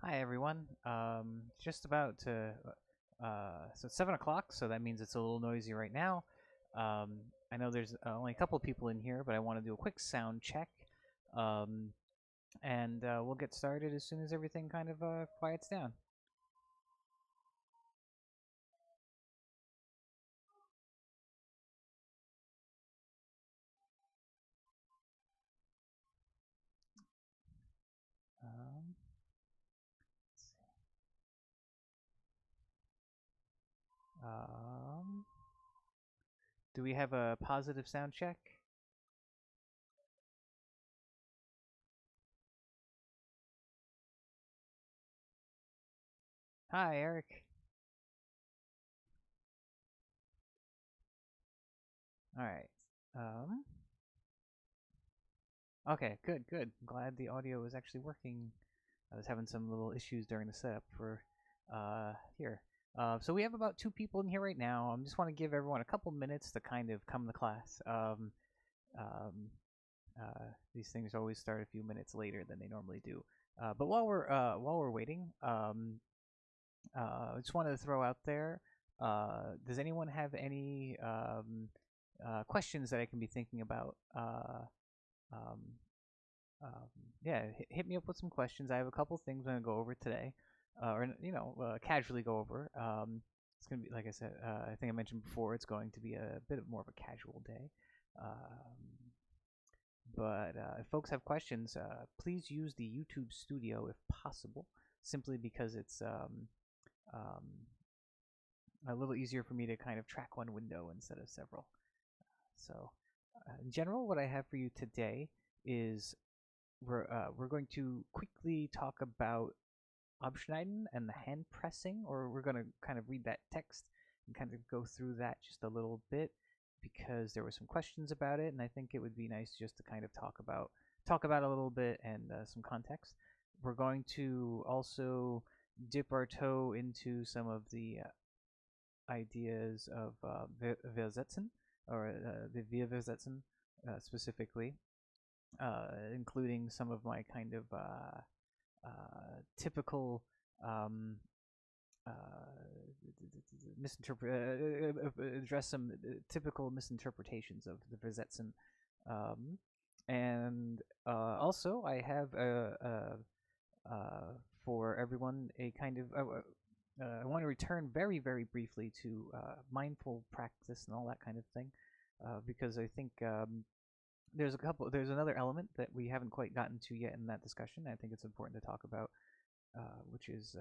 Hi everyone. Just about to. So it's 7 o'clock, so that means it's a little noisy right now. Um, I know there's only a couple of people in here, but I want to do a quick sound check, um, and we'll get started as soon as everything kind of quiets down. Um, let's see. Um, do we have a positive sound check? Hi, Eric. All right. Um, okay, good, good. Glad the audio is actually working. I was having some little issues during the setup for here. So we have about two people in here right now. I just want to give everyone a couple minutes to kind of come to class. Um, these things always start a few minutes later than they normally do. But while we're waiting, I just wanted to throw out there. Does anyone have any questions that I can be thinking about? Um, um, yeah, hit me up with some questions. I have a couple things I'm gonna go over today, casually go over. It's gonna be like I said. I think I mentioned before. It's going to be a bit of more of a casual day. But if folks have questions, please use the YouTube Studio if possible. Simply because it's um, a little easier for me to kind of track one window instead of several. So, in general, what I have for you today is we're going to quickly talk about Abschneiden and the hand pressing, or we're going to kind of read that text and kind of go through that just a little bit because there were some questions about it, and I think it would be nice just to kind of talk about a little bit and some context. We're going to also dip our toe into some of the ideas of Versetzen or the Versetzen specifically, including some of my kind of typical um, uh, address some typical misinterpretations of the Versetzen. Um, and also, I have for everyone a kind of. I want to return very, very briefly to mindful practice and all that kind of thing, because I think there's another element that we haven't quite gotten to yet in that discussion. I think it's important to talk about, which is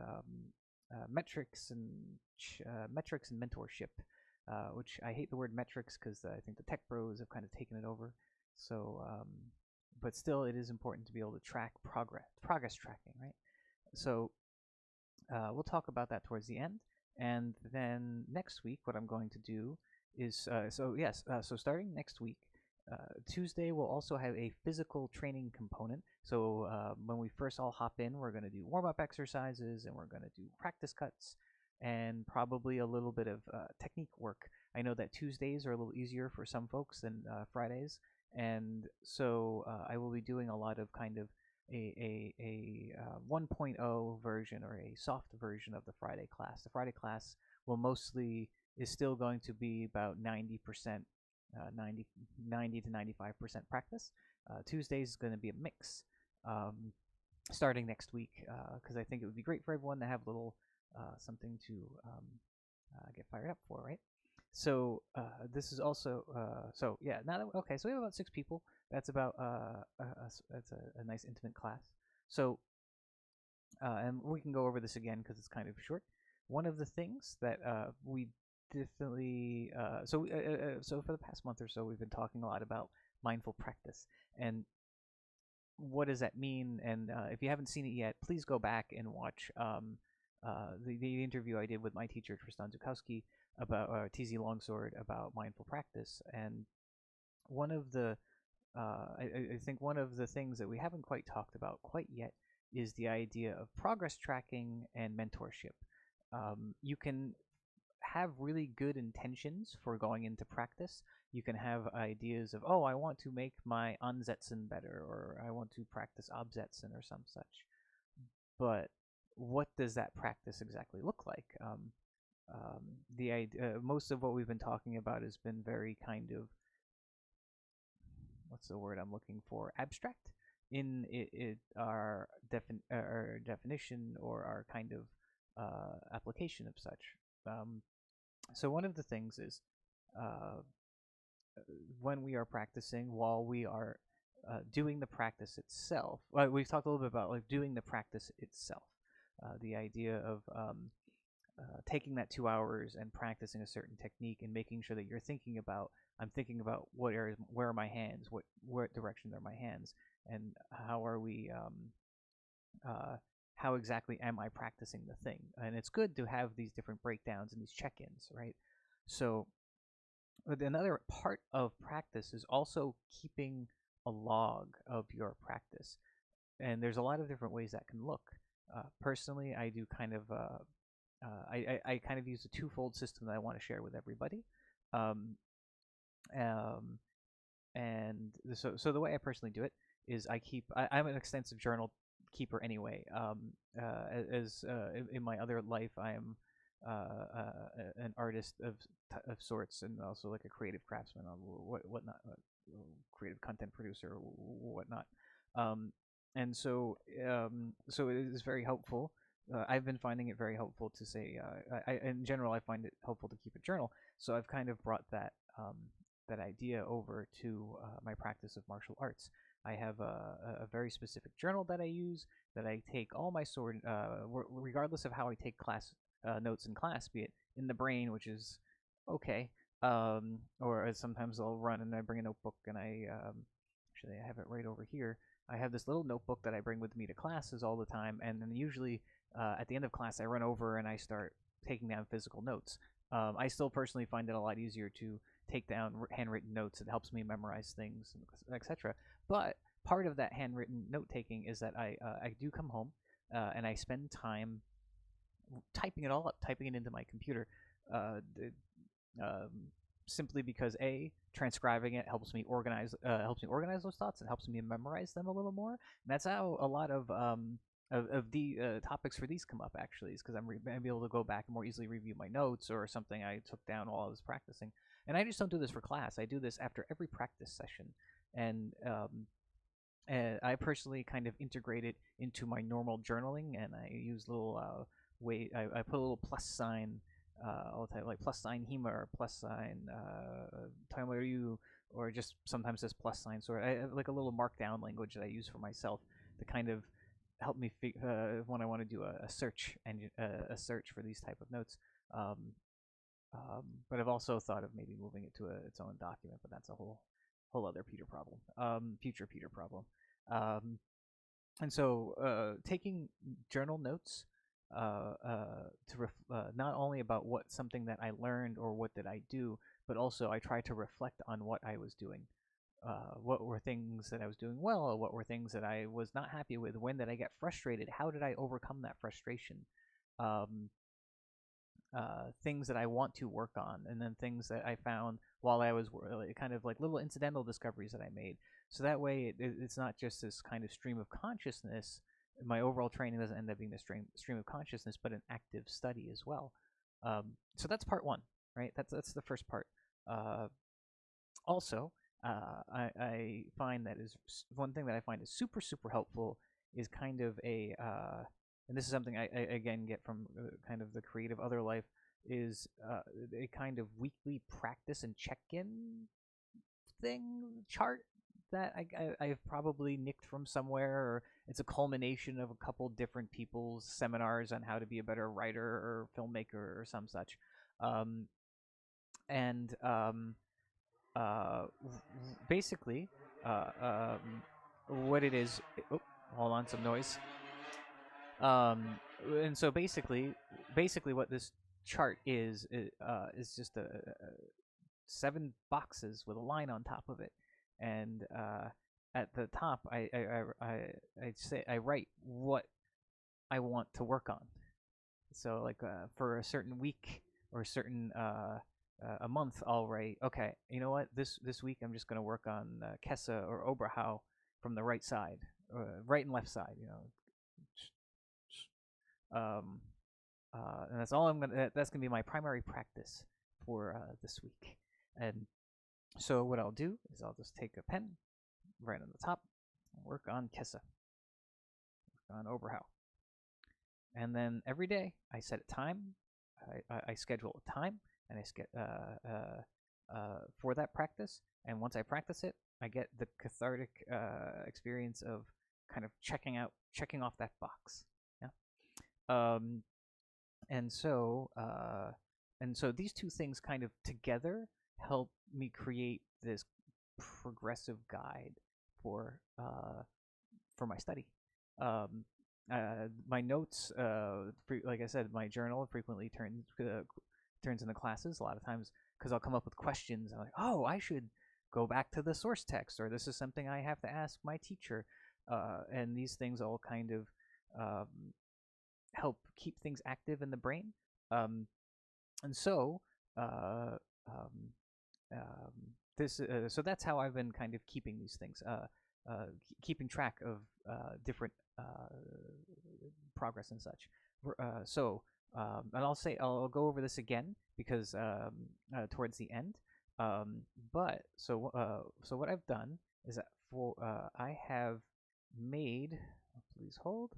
metrics and mentorship. Which I hate the word metrics because I think the tech bros have kind of taken it over. So, but still, it is important to be able to track progress tracking, right? So we'll talk about that towards the end. And then next week, what I'm going to do is so starting next week, Tuesday we'll also have a physical training component. So when we first all hop in, we're going to do warm up exercises and we're going to do practice cuts and probably a little bit of technique work. I know that Tuesdays are a little easier for some folks than Fridays, and so I will be doing a lot of kind of a 1.0 version or a soft version of the Friday class. The Friday class will mostly is still going to be about 90%, 90 to 95% practice. Tuesdays is going to be a mix um, starting next week because I think it would be great for everyone to have a little something to get fired up for, right? So this is also so yeah. Now that, okay, so we have about 6 people. That's about that's a nice intimate class. So and we can go over this again because it's kind of short. One of the things that we definitely so for the past month or so we've been talking a lot about mindful practice and what does that mean? And if you haven't seen it yet, please go back and watch the interview I did with my teacher Tristan Zukowski about TZ Longsword about mindful practice. And one of the I think one of the things that we haven't quite talked about quite yet is the idea of progress tracking and mentorship. You can have really good intentions for going into practice. You can have ideas of, oh, I want to make my Ansätzen better, or I want to practice Absätzen or some such. But what does that practice exactly look like? The idea, most of what we've been talking about has been very kind of, what's the word I'm looking for, abstract in our definition or our kind of application of such. So one of the things is, uh, when we are practicing, while we are doing the practice itself, we've talked a little bit about like doing the practice itself. The idea of taking that 2 hours and practicing a certain technique and making sure that you're thinking about, I'm thinking about what areas, where are my hands, what direction are my hands, and how are we, how exactly am I practicing the thing? And it's good to have these different breakdowns and these check-ins, right? So another part of practice is also keeping a log of your practice, and there's a lot of different ways that can look. Personally, I do kind of I kind of use a twofold system that I want to share with everybody. Um, um, and so the way I personally do it is I'm an extensive journal keeper anyway. As in my other life, I am an artist of sorts, and also like a creative craftsman, whatnot, creative content producer, whatnot. Um, and so it is very helpful. I've been finding it very helpful to say, in general, I find it helpful to keep a journal. So I've kind of brought that idea over to my practice of martial arts. I have a very specific journal that I use, that I take all my sword, regardless of how I take class notes in class, be it in the brain, which is okay, or sometimes I'll run and I bring a notebook and actually I have it right over here. I have this little notebook that I bring with me to classes all the time, and then usually at the end of class I run over and I start taking down physical notes. I still personally find it a lot easier to take down handwritten notes. It helps me memorize things, etc. But part of that handwritten note taking is that I do come home and I spend time typing it all up, typing it into my computer. Uh, um, Simply because transcribing it helps me organize those thoughts and helps me memorize them a little more. And that's how a lot of the topics for these come up, actually, is because I'm able to go back and more easily review my notes or something I took down while I was practicing. And I just don't do this for class. I do this after every practice session, and I personally kind of integrate it into my normal journaling, and I use little I put a little plus sign all the time, like plus sign HEMA or plus sign Taimaru, or just sometimes this plus sign. So I have like a little markdown language that I use for myself to kind of help me when I want to do a search engine, a search for these type of notes. Um, but I've also thought of maybe moving it to its own document, but that's a whole other Peter problem, future Peter problem. Um, and so taking journal notes not only about what something that I learned or what did I do, but also I try to reflect on what I was doing. What were things that I was doing well? What were things that I was not happy with? When did I get frustrated? How did I overcome that frustration? Um, Things that I want to work on, and then things that I found while I was kind of like little incidental discoveries that I made. So that way, it's not just this kind of stream of consciousness. My overall training doesn't end up being a stream of consciousness, but an active study as well. So that's part one, right? That's the first part. Uh, Also, I find that is one thing that I find is super helpful is kind of and this is something I again get from kind of the creative other life, is a kind of weekly practice and check-in thing chart that I've probably nicked from somewhere, or it's a culmination of a couple different people's seminars on how to be a better writer or filmmaker or some such. Um, and Basically, what it is. Oh, hold on, some noise. And so basically, what this chart is just a 7 boxes with a line on top of it, and at the top, I say I write what I want to work on. So like for a certain week or a certain a month, I'll write, okay, you know what, this week I'm just going to work on Kessa or Oberhau from the right side, right and left side, Um, and that's all I'm gonna. That's gonna be my primary practice for this week. And so what I'll do is I'll just take a pen, right on the top, work on Kessa, on Oberhau, and then every day I set a time. I schedule a time, and for that practice. And once I practice it, I get the cathartic experience of kind of checking off that box. Yeah. Um, and so these two things kind of together help me create this progressive guide for my study. Um, my notes, like I said, my journal frequently turns into classes a lot of times because I'll come up with questions. I'm like, oh, I should go back to the source text, or this is something I have to ask my teacher. And these things all kind of um, help keep things active in the brain. Um, and so uh, um, this so that's how I've been kind of keeping these things, keeping track of different progress and such. And I'll go over this again because towards the end. So what I've done is that I have made. Please hold.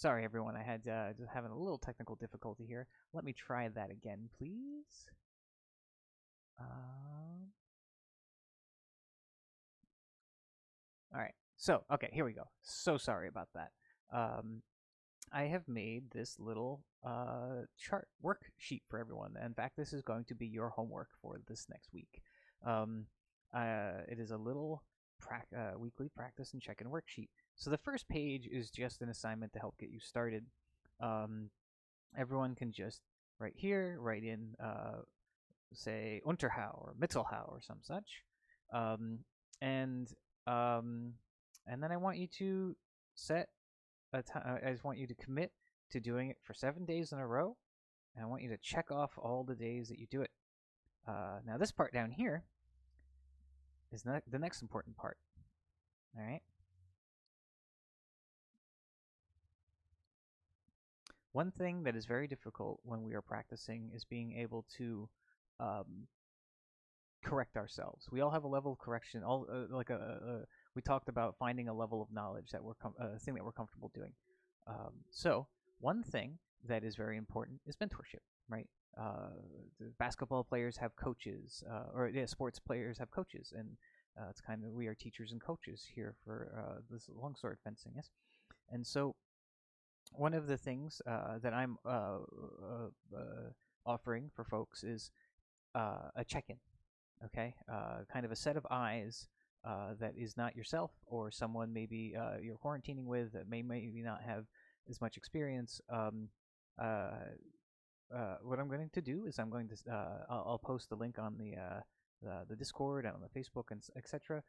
Sorry, everyone. I had just having a little technical difficulty here. Let me try that again, please. All right. So, okay, here we go. So sorry about that. Um, I have made this little chart worksheet for everyone. In fact, this is going to be your homework for this next week. Um, it is a little weekly practice and check-in worksheet. So the first page is just an assignment to help get you started. Everyone can just right here write in say Unterhau or Mittelhau or some such, and um, and then I want you to set I just want you to commit to doing it for 7 days in a row, and I want you to check off all the days that you do it. Now this part down here is the next important part. All right. One thing that is very difficult when we are practicing is being able to correct ourselves. We all have a level of correction. We talked about finding a level of knowledge that a thing that we're comfortable doing. So one thing that is very important is mentorship, right? Basketball players have coaches, sports players have coaches, and it's kind of we are teachers and coaches here for this longsword fencing, yes. And so one of the things that I'm offering for folks is a check-in, okay? Kind of a set of eyes that is not yourself or someone maybe you're quarantining with that maybe not have as much experience. What I'm going to do is I'll post the link on the Discord and on the Facebook and etc.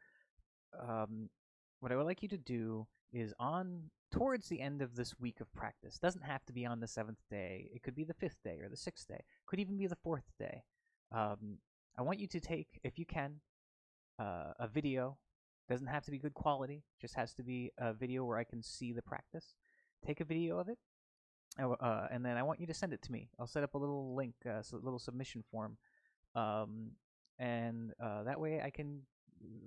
What I would like you to do is towards the end of this week of practice. Doesn't have to be on the 7th day. It could be the 5th day or the 6th day. Could even be the 4th day. I want you to take, if you can, a video. Doesn't have to be good quality. Just has to be a video where I can see the practice. Take a video of it, and then I want you to send it to me. I'll set up a little link, a little submission form, and that way I can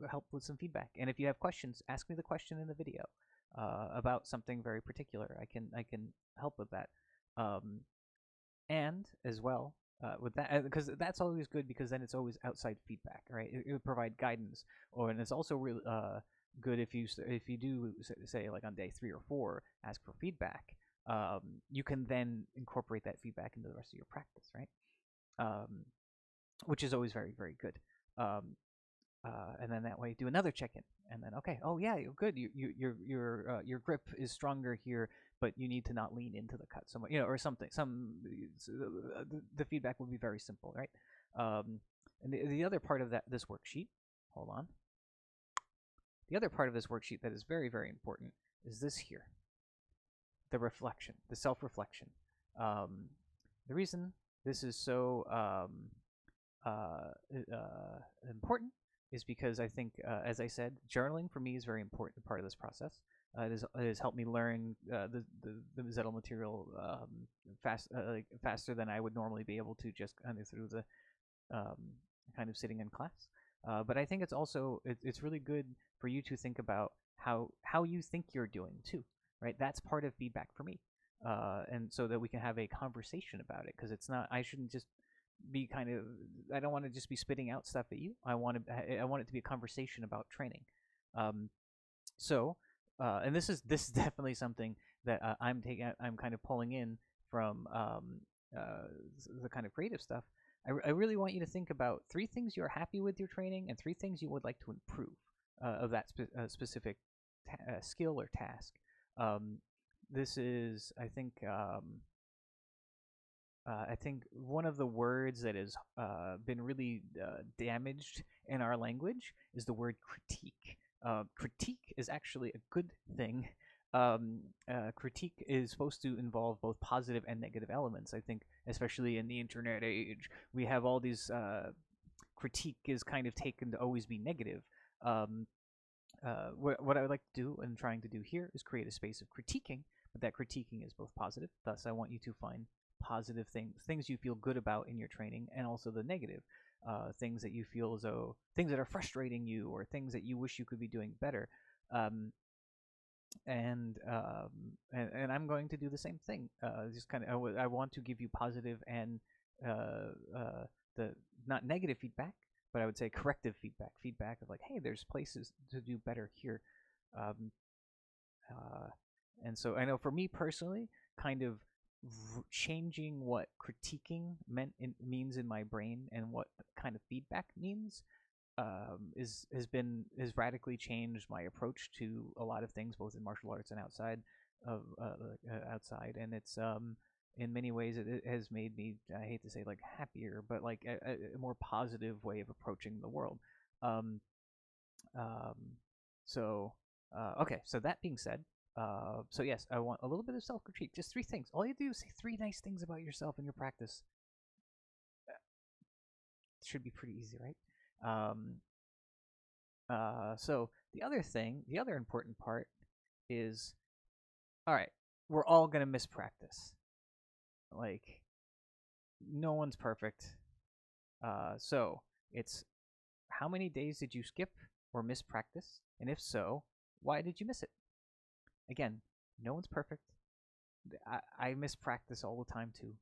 help with some feedback. And if you have questions, ask me the question in the video about something very particular. I can help with that, and as well. With that, because that's always good, because then it's always outside feedback, right? It would provide guidance, and it's also really good if you do say like on day 3 or 4, ask for feedback. you can then incorporate that feedback into the rest of your practice, right? Um, which is always very, very good. Um, and then that way do another check-in, and then okay, oh yeah, you're good. Your grip is stronger here, but you need to not lean into the cut so much, or something. The feedback would be very simple, right? And the other part of this worksheet, hold on. The other part of this worksheet that is very, very important is this here, the reflection, the self-reflection. The reason this is so important is because I think, as I said, journaling for me is a very important part of this process. It has helped me learn the Zettel material faster than I would normally be able to just kind of through the kind of sitting in class. But I think it's really good for you to think about how you think you're doing too, right? That's part of feedback for me, and so that we can have a conversation about it, because it's not, I shouldn't just be I don't want to just be spitting out stuff at you. I want it to be a conversation about training. And this is definitely something that I'm kind of pulling in from the kind of creative stuff. I really want you to think about 3 things you're happy with your training and 3 things you would like to improve of that specific skill or task. This is, I think one of the words that has been really damaged in our language is the word critique. Critique is actually a good thing. Critique is supposed to involve both positive and negative elements. I think, especially in the internet age, we have all these critique is kind of taken to always be negative. What I would like to do and trying to do here is create a space of critiquing, but that critiquing is both positive. Thus, I want you to find positive things you feel good about in your training, and also the negative things that you feel as though, things that are frustrating you, or things that you wish you could be doing better. And I'm going to do the same thing. Just kind of, I want to give you positive and the not negative feedback, but I would say corrective feedback of like, hey, there's places to do better here. And so I know for me personally, kind of changing what critiquing means in my brain and what kind of feedback means has radically changed my approach to a lot of things, both in martial arts and outside of outside. And it's in many ways it has made me, I hate to say like happier, but like a more positive way of approaching the world. Okay, so that being said, so yes, I want a little bit of self-critique. Just 3 things. All you do is say 3 nice things about yourself in your practice. It should be pretty easy, right? So the other important part is, all right, we're all gonna miss practice. Like, no one's perfect. So it's, how many days did you skip or miss practice? And if so, why did you miss it? Again, no one's perfect. I miss practice all the time too.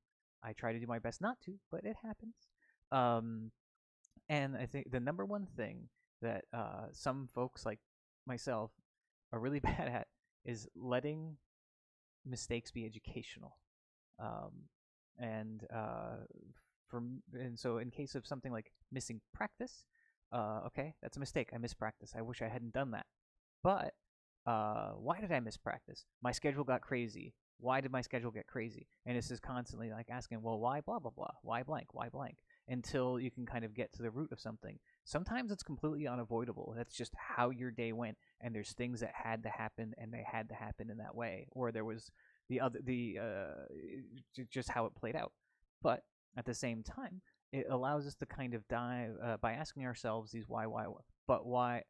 I try to do my best not to, but it happens. And I think the number one thing that some folks like myself are really bad at is letting mistakes be educational. And so in case of something like missing practice, okay, that's a mistake. I missed practice. I wish I hadn't done that. But why did I miss practice? My schedule got crazy. Why did my schedule get crazy? And this is constantly like asking, well, why blah, blah, blah? Why blank? Why blank? Until you can kind of get to the root of something. Sometimes it's completely unavoidable. That's just how your day went, and there's things that had to happen, and they had to happen in that way, or there was just how it played out. But at the same time, it allows us to kind of dive by asking ourselves these why, but why,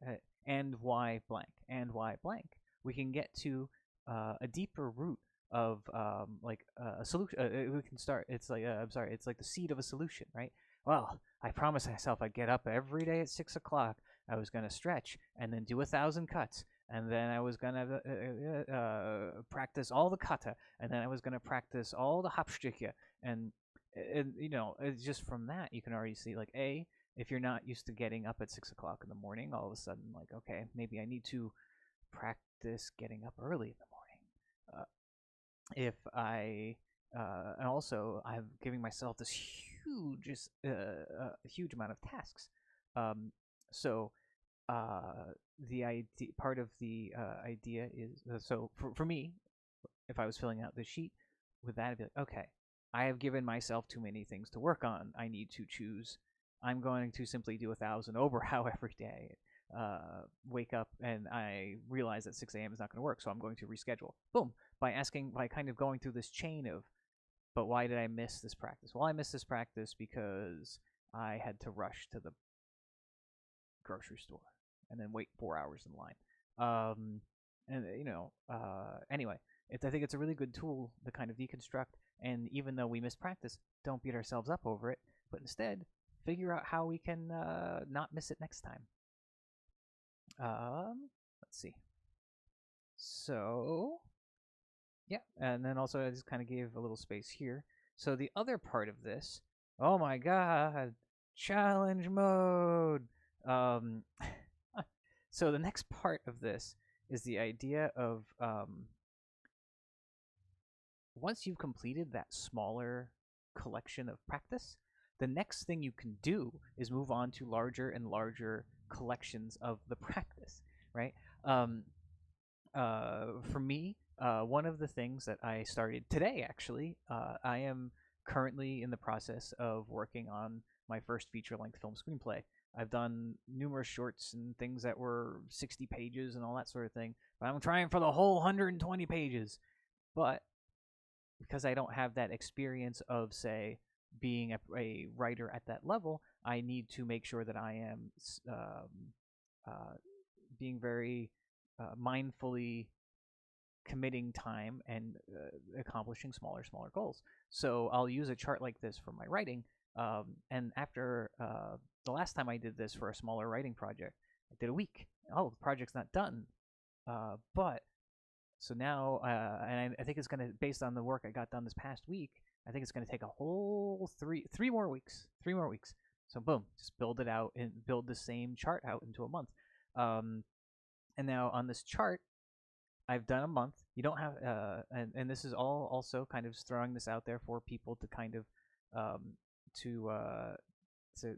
and why blank, and why blank. We can get to a deeper root of like a solution. We can start. It's like It's like the seed of a solution, right? Well, I promised myself I'd get up every day at 6 o'clock. I was gonna stretch and then do 1,000 cuts, and then I was gonna practice all the kata, and then I was gonna practice all the hapstücke, and it's just from that you can already see, like, if you're not used to getting up at 6 o'clock in the morning, all of a sudden, like, okay, maybe I need to practice getting up early in the morning. if I and also I'm giving myself this huge amount of tasks. Um, so the idea part of the idea is so for me, if I was filling out this sheet with that, I'd be like, okay, I have given myself too many things to work on. I need to choose. I'm going to simply do 1,000 Oberhow every day. Wake up and I realize that 6 a.m. is not going to work, so I'm going to reschedule. Boom. By kind of going through this chain of, but why did I miss this practice? Well, I missed this practice because I had to rush to the grocery store and then wait 4 hours in line. And anyway, I think it's a really good tool to kind of deconstruct. And even though we miss practice, don't beat ourselves up over it, but instead figure out how we can not miss it next time. Let's see. So, yeah, and then also I just kind of gave a little space here. So the other part of this, oh my god, challenge mode. Um, so the next part of this is the idea of once you've completed that smaller collection of practice, the next thing you can do is move on to larger and larger collections of the practice, right? Um, for me, one of the things that I started today, actually, I am currently in the process of working on my first feature length film screenplay. I've done numerous shorts and things that were 60 pages and all that sort of thing, but I'm trying for the whole 120 pages. But because I don't have that experience of, say, being a writer at that level, I need to make sure that I am being very mindfully committing time and accomplishing smaller goals. So I'll use a chart like this for my writing. And after the last time I did this for a smaller writing project, I did a week. Oh, the project's not done. But so now, and I think it's going to, based on the work I got done this past week, I think it's going to take a whole three more weeks. 3 more weeks. So boom, just build it out and build the same chart out into a month. And now on this chart, I've done a month. You don't have, and this is all also kind of throwing this out there for people to kind of, to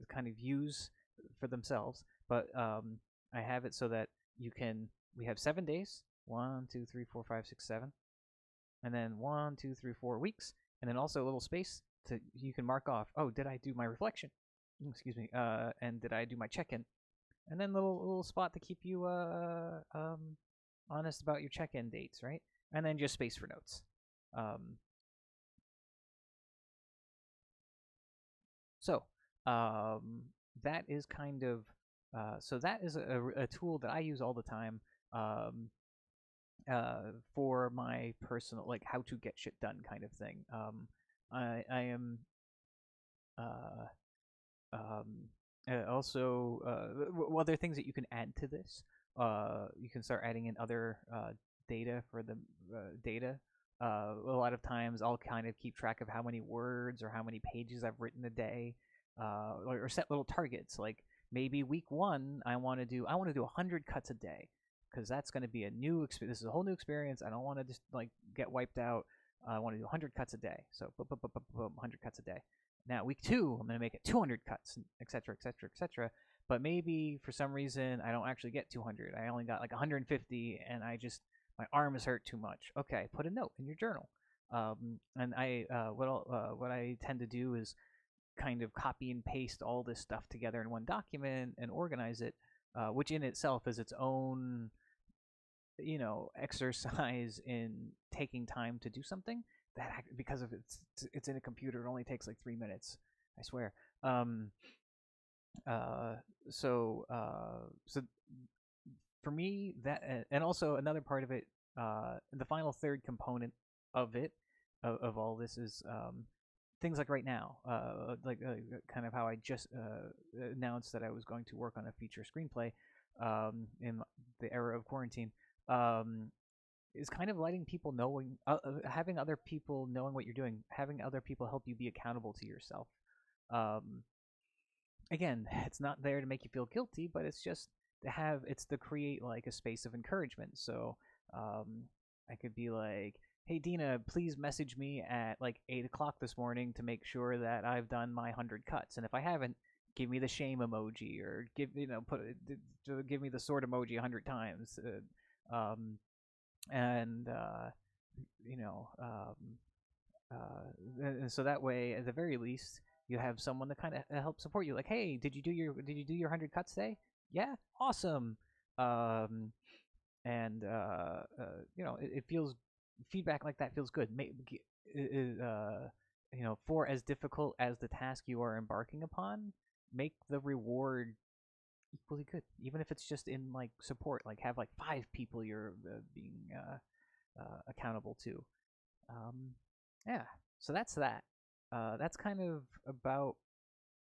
kind of use for themselves. But I have it so that we have 7 days. 1, 2, 3, 4, 5, 6, 7, and then 1, 2, 3, 4 weeks, and then also a little space to you can mark off. Oh, did I do my reflection? Excuse me. And did I do my check-in? And then little spot to keep you honest about your check-in dates, right? And then just space for notes. So that is kind of so that is a tool that I use all the time. For my personal, like, how to get shit done kind of thing. I am also other things that you can add to this. You can start adding in other data for the data. A lot of times I'll kind of keep track of how many words or how many pages I've written a day, or set little targets. Like maybe week 1, I want to do 100 cuts a day, because that's going to be a new experience. This is a whole new experience. I don't want to just like get wiped out. I want to do 100 cuts a day. So 100 cuts a day. Now week 2, I'm going to make it 200 cuts, etc., etc., etc. But maybe for some reason I don't actually get 200. I only got like 150, and my arm is hurt too much. Okay, put a note in your journal. And what I tend to do is kind of copy and paste all this stuff together in one document and organize it, which in itself is its own exercise in taking time to do something that, because of it's in a computer, it only takes like 3 minutes, I swear. So for me, that, and also another part of it, the final third component of it, of all this, is things like right now, kind of how I just announced that I was going to work on a feature screenplay in the era of quarantine. Is kind of letting people knowing, having other people knowing what you're doing, having other people help you be accountable to yourself. Again, it's not there to make you feel guilty, but it's just to create like a space of encouragement. So I could be like, hey Dina, please message me at like 8 o'clock this morning to make sure that I've done my 100 cuts, and if I haven't, give me the shame emoji, or give me the sword emoji 100 times, and you know, and so that way, at the very least, you have someone to kind of help support you. Like, hey, did you do your 100 cuts today? Yeah, awesome. Um, and it feels feedback like that feels good. For as difficult as the task you are embarking upon, make the reward equally good, even if it's just in like support. Like have like 5 people you're being accountable to. Yeah, so that's that. That's kind of about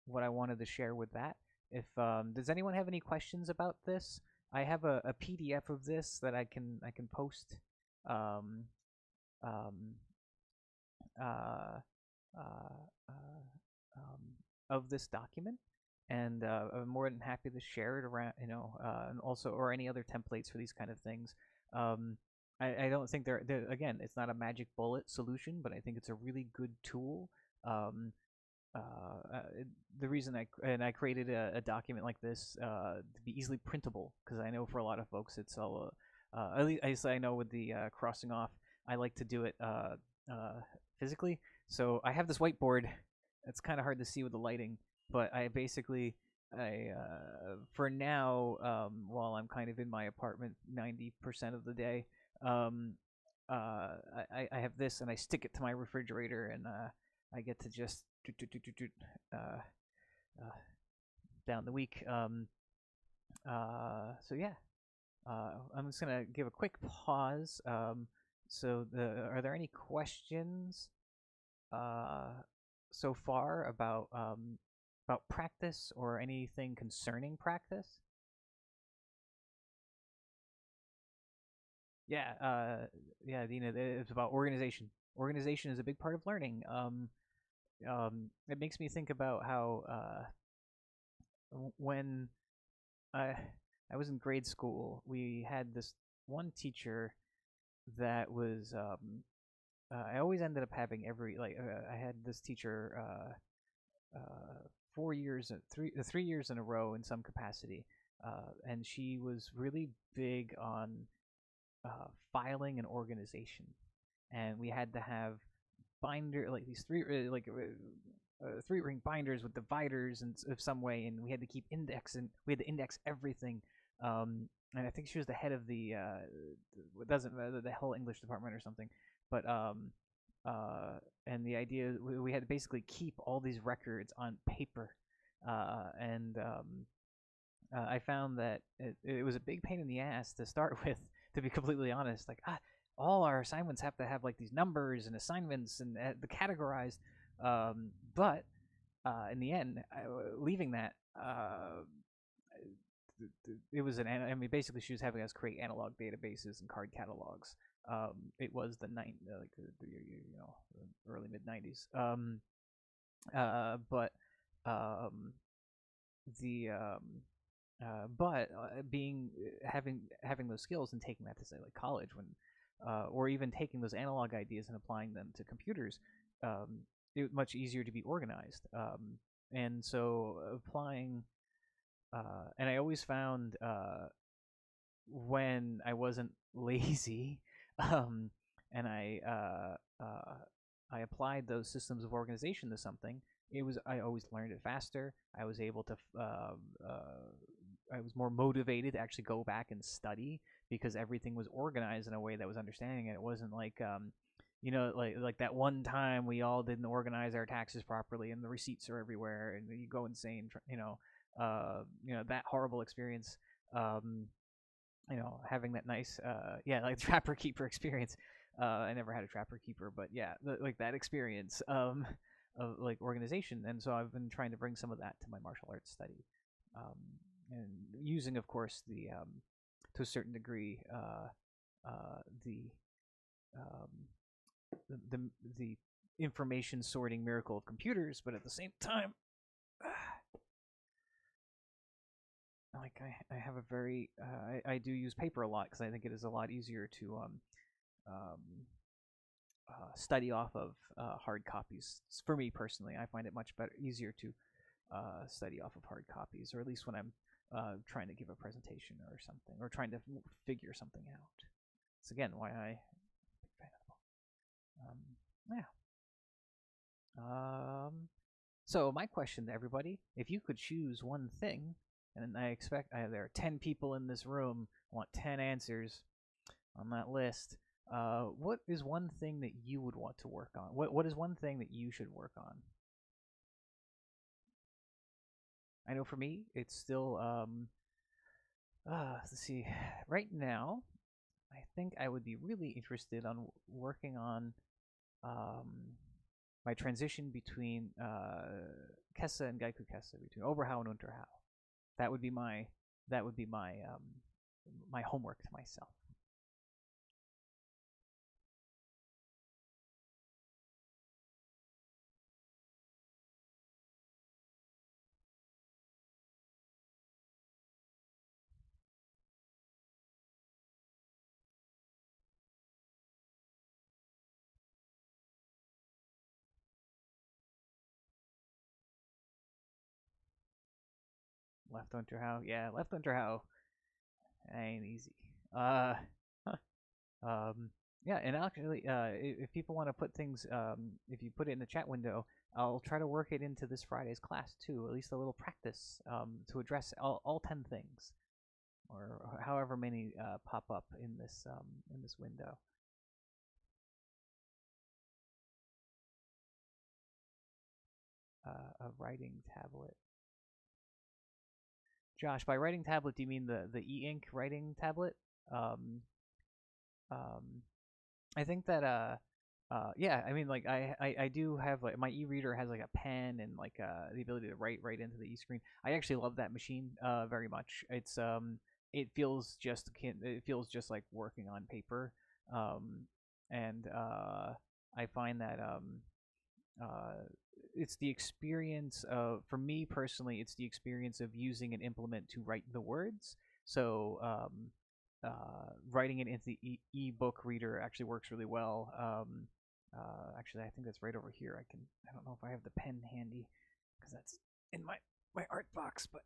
what I wanted to share with that. If does anyone have any questions about this? I have a PDF of this that I can post um, um, uh, uh, uh, of this document, and I'm more than happy to share it around. And also or any other templates for these kind of things. Um, I don't think they're again. It's not a magic bullet solution, but I think it's a really good tool. Um, the reason I created a document like this to be easily printable, because I know for a lot of folks it's all at least I know with the crossing off, I like to do it physically. So I have this whiteboard. It's kind of hard to see with the lighting, but I for now, while I'm kind of in my apartment 90% of the day, um, I have this, and I stick it to my refrigerator, and I get to just uh, uh, down the week. So yeah, I'm just gonna give a quick pause. Are there any questions uh, so far about practice or anything concerning practice? Yeah, yeah, Dina, it's about organization. Organization is a big part of learning. It makes me think about how when I I was in grade school, we had this one teacher that was I always ended up having I had this teacher 4 years, 3 years in a row in some capacity, and she was really big on filing and organization, and we had to have binder like these three ring binders with dividers and of some way, and we had to keep indexing. We had to index everything. And I think she was the head of doesn't the whole English department or something. But and the idea we had to basically keep all these records on paper, and I found that it was a big pain in the ass to start with. To be completely honest, like all our assignments have to have like these numbers and assignments and the categorized. But in the end, leaving that, it was I mean, basically, she was having us create analog databases and card catalogs. It was the early mid 90s. But the but being having those skills and taking that to say like college when or even taking those analog ideas and applying them to computers, it was much easier to be organized. And so applying and I always found when I wasn't lazy, um, and I applied those systems of organization to something. I always learned it faster. I was able to I was more motivated to actually go back and study because everything was organized in a way that was understanding, and it wasn't like like that one time we all didn't organize our taxes properly and the receipts are everywhere and you go insane. That horrible experience. Um, having that nice, like trapper keeper experience. I never had a trapper keeper, but yeah, like that experience of like organization. And so I've been trying to bring some of that to my martial arts study, um, and using, of course, to a certain degree, the um, the information sorting miracle of computers, but at the same time, like I have a very I do use paper a lot because I think it is a lot easier to study off of hard copies. For me personally, I find it much easier to study off of hard copies, or at least when I'm trying to give a presentation or something, or trying to figure something out. It's again why I'm a big fan of the book. Yeah. So my question to everybody: if you could choose one thing, and I expect there are 10 people in this room, I want 10 answers on that list. What is one thing that you would want to work on? What is one thing that you should work on? I know for me, it's still let's see. Right now, I think I would be really interested on working on my transition between Kessa and Gaiku Kessa, between Oberhau and Unterhau. That would be my my homework to myself. Left Unterhau, yeah, Left Unterhau ain't easy. Um, yeah, and actually, if people want to put things, if you put it in the chat window, I'll try to work it into this Friday's class too. At least a little practice to address all 10 things, or however many pop up in this window. A writing tablet. Josh, by writing tablet, do you mean the e-ink writing tablet? I think that yeah, I mean like I do have like my e-reader has like a pen and like the ability to write right into the e-screen. I actually love that machine very much. It feels just like working on paper. And I find that it's the experience of, for me personally, it's the experience of using an implement to write the words. So writing it into the e-book reader actually works really well. Actually, I think that's right over here. I don't know if I have the pen handy because that's in my art box, but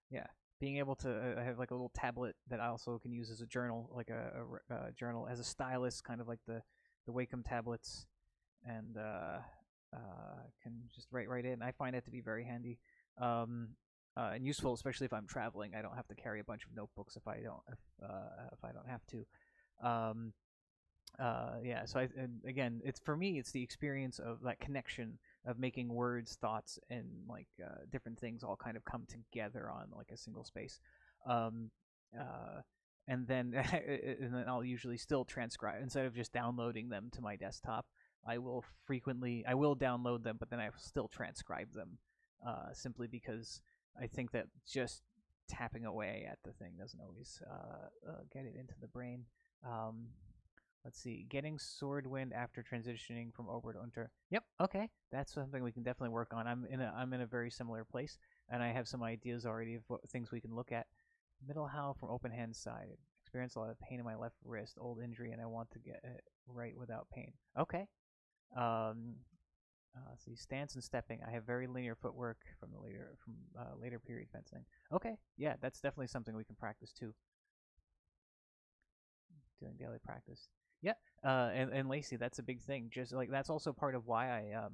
yeah, being able to have like a little tablet that I also can use as a journal, like a journal as a stylus, kind of like the Wacom tablets, and can just write right in. I find it to be very handy and useful, especially if I'm traveling. I don't have to carry a bunch of notebooks if I don't have to. Yeah, so and again, it's for me, it's the experience of that connection of making words, thoughts, and like different things all kind of come together on like a single space. Um, and then and then I'll usually still transcribe instead of just downloading them to my desktop. I will download them, but then I still transcribe them, simply because I think that just tapping away at the thing doesn't always get it into the brain. Let's see, getting Swordwind after transitioning from Ober to Unter. Yep, okay, that's something we can definitely work on. I'm in a very similar place, and I have some ideas already of things we can look at. Middle How from open hand side. Experienced a lot of pain in my left wrist, old injury, and I want to get it right without pain. Okay. Let's see, stance and stepping. I have very linear footwork from later period fencing. Okay, yeah, that's definitely something we can practice too. Doing daily practice. Yeah, and Lacey, that's a big thing. Just like that's also part of why I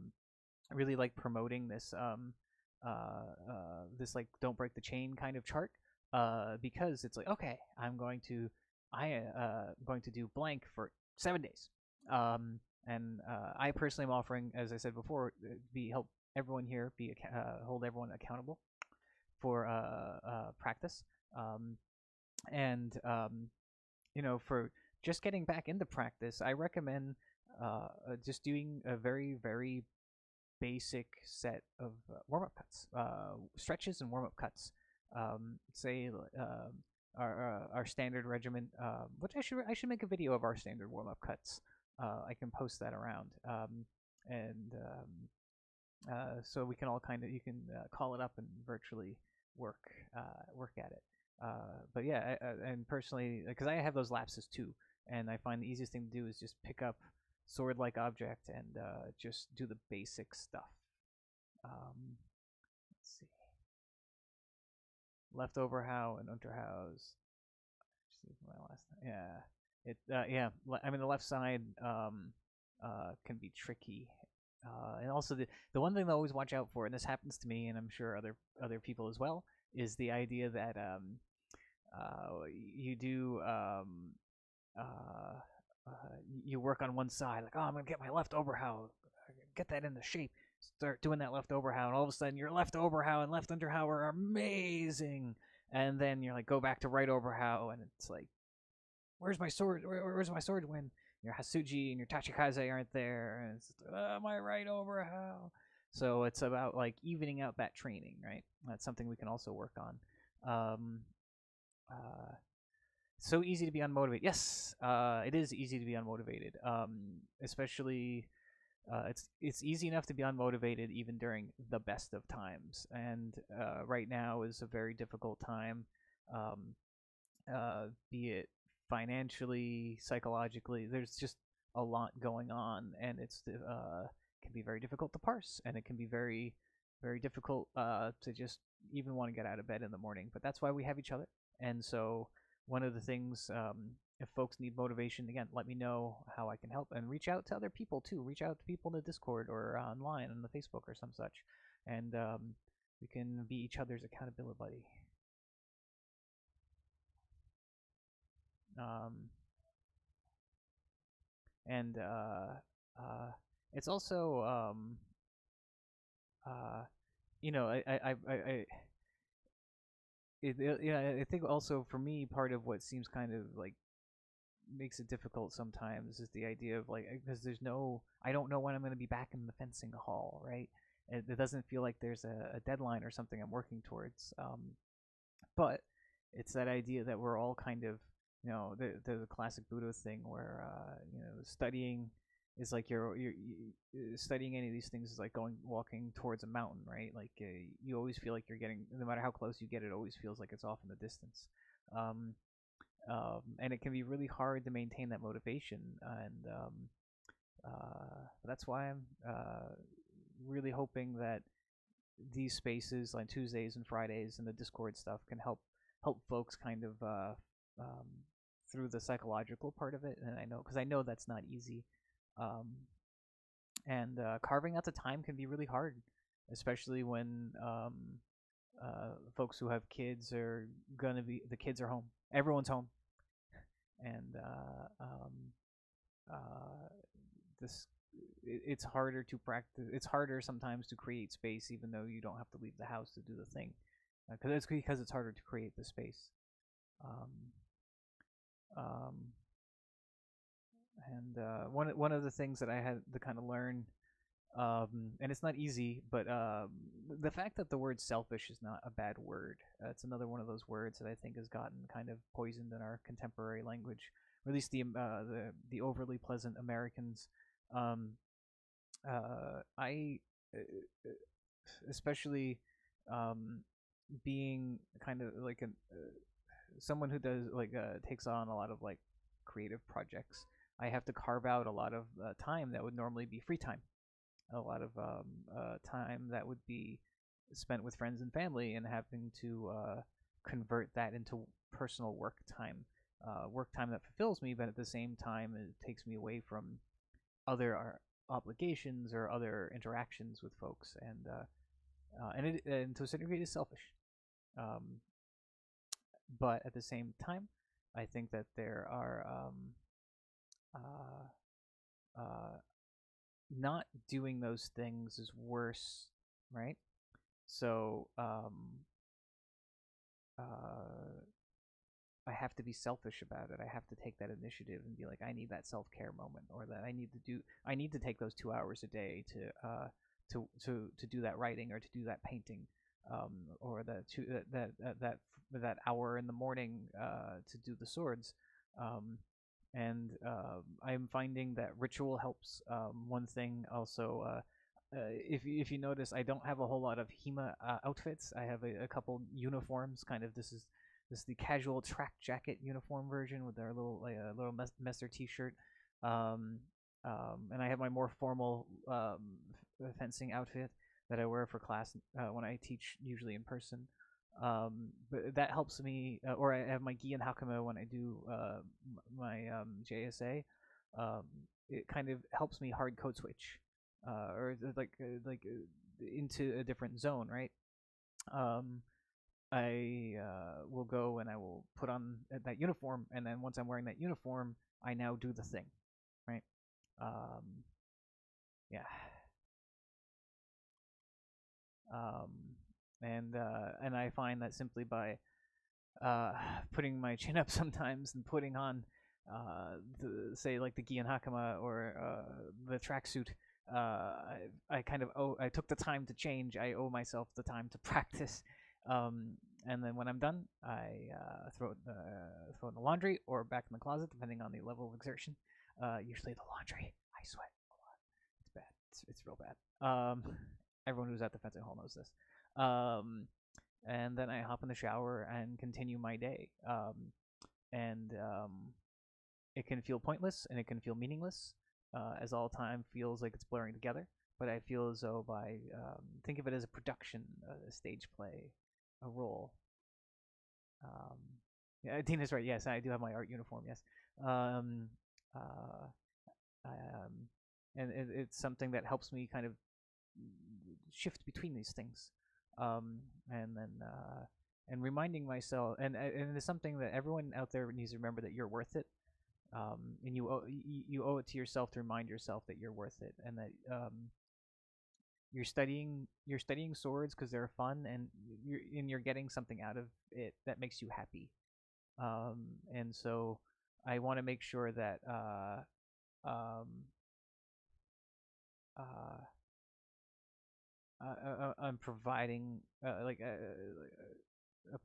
really like promoting this this like don't break the chain kind of chart, because it's like, okay, I'm going to do blank for 7 days, and I personally am offering, as I said before, help everyone here hold everyone accountable for practice, and for just getting back into practice, I recommend just doing a very, very basic set of warm-up cuts, stretches and warm-up cuts. Say our standard regimen, which I should make a video of our standard warm-up cuts. I can post that around, and so we can all you can call it up and virtually work at it. But yeah, and personally, because I have those lapses too, and I find the easiest thing to do is just pick up sword-like object and just do the basic stuff. Let's see, leftover how and unterhouse. See my last, yeah, yeah. I mean, the left side can be tricky, and also the one thing to always watch out for, and this happens to me, and I'm sure other people as well, is the idea that you do uh, you work on one side, like, oh, I'm gonna get my left overhow, get that into shape, start doing that left overhow, and all of a sudden your left overhow and left underhow are amazing, and then you're like, go back to right overhow, and it's like, where's my sword? Where's my sword when your Hasuji and your Tachikaze aren't there? And it's my right overhow. So it's about like evening out that training, right? That's something we can also work on. So easy to be unmotivated. Yes, it is easy to be unmotivated. Especially, it's easy enough to be unmotivated even during the best of times. And right now is a very difficult time, be it financially, psychologically. There's just a lot going on, and it's can be very difficult to parse, and it can be very, very difficult to just even want to get out of bed in the morning. But that's why we have each other. And so one of the things, if folks need motivation, again, let me know how I can help, and reach out to other people too. Reach out to people in the Discord or online on the Facebook or some such, and we can be each other's accountability buddy. And it's also you know, I think also for me, part of what seems kind of like makes it difficult sometimes is the idea of like, because I don't know when I'm going to be back in the fencing hall, right? It doesn't feel like there's a deadline or something I'm working towards. But it's that idea that we're all kind of, the classic Buddha thing where studying is like you're studying any of these things is like walking towards a mountain, right? Like you always feel like you're getting, no matter how close you get, it always feels like it's off in the distance. And it can be really hard to maintain that motivation, and that's why I'm really hoping that these spaces like Tuesdays and Fridays and the Discord stuff can help folks kind of through the psychological part of it. And I know that's not easy, and carving out the time can be really hard, especially when folks who have kids are the kids are home, everyone's home, and it's harder to practice. It's harder sometimes to create space, even though you don't have to leave the house to do the thing, because it's harder to create the space. And one of the things that I had to kind of learn, and it's not easy, but the fact that the word selfish is not a bad word. It's another one of those words that I think has gotten kind of poisoned in our contemporary language, or at least the overly pleasant Americans. I especially being kind of like someone who does like takes on a lot of like creative projects. I have to carve out a lot of time that would normally be free time, a lot of time that would be spent with friends and family, and having to convert that into personal work time that fulfills me, but at the same time it takes me away from other obligations or other interactions with folks, and to a certain degree it is selfish. But at the same time, I think that there are not doing those things is worse, right? So I have to be selfish about it. I have to take that initiative and be like, I need that self-care moment, or that I need to take those 2 hours a day to do that writing, or to do that painting, or that hour in the morning to do the swords. And I'm finding that ritual helps. One thing also, if you notice, I don't have a whole lot of HEMA outfits. I have a couple uniforms. Kind of, this is This is the casual track jacket uniform version with our little Messer T-shirt, um, and I have my more formal fencing outfit that I wear for class when I teach, usually in person. But that helps me, or I have my gi and hakama when I do my JSA. Um, it kind of helps me hard code switch, or into a different zone, right? Um, I will go and I will put on that uniform, and then once I'm wearing that uniform, I now do the thing, right? Um, yeah. Um, and I find that simply by putting my chin up sometimes and putting on say like the gi and hakama or the tracksuit. I kind of I took the time to change. I owe myself the time to practice. And then when I'm done, I throw it in the laundry or back in the closet, depending on the level of exertion. Usually the laundry. I sweat a lot. It's bad. It's real bad. Everyone who's at the fencing hall knows this. And then I hop in the shower and continue my day. And it can feel pointless and it can feel meaningless, as all time feels like it's blurring together. But I feel as though by think of it as a production, a stage play, a role. Yeah, Dina's right. Yes, I do have my art uniform. Yes, um, uh, and it's something that helps me kind of shift between these things, and then and reminding myself, and it's something that everyone out there needs to remember, that you're worth it, and you owe it to yourself to remind yourself that you're worth it, and that you're studying swords because they're fun, and you're getting something out of it that makes you happy, and so I want to make sure that um, uh, I'm providing a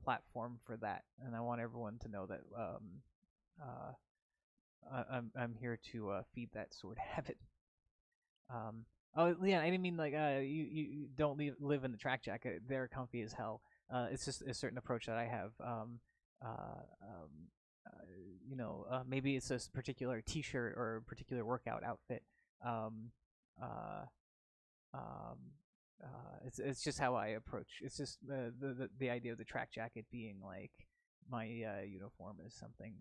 platform for that, and I want everyone to know that I'm here to feed that sword habit. Oh yeah, I didn't mean like you don't live in the track jacket. They're comfy as hell. It's just a certain approach that I have. Maybe it's a particular T-shirt or a particular workout outfit. Um, uh, um, it's just how I approach. It's just the idea of the track jacket being like my uniform is something.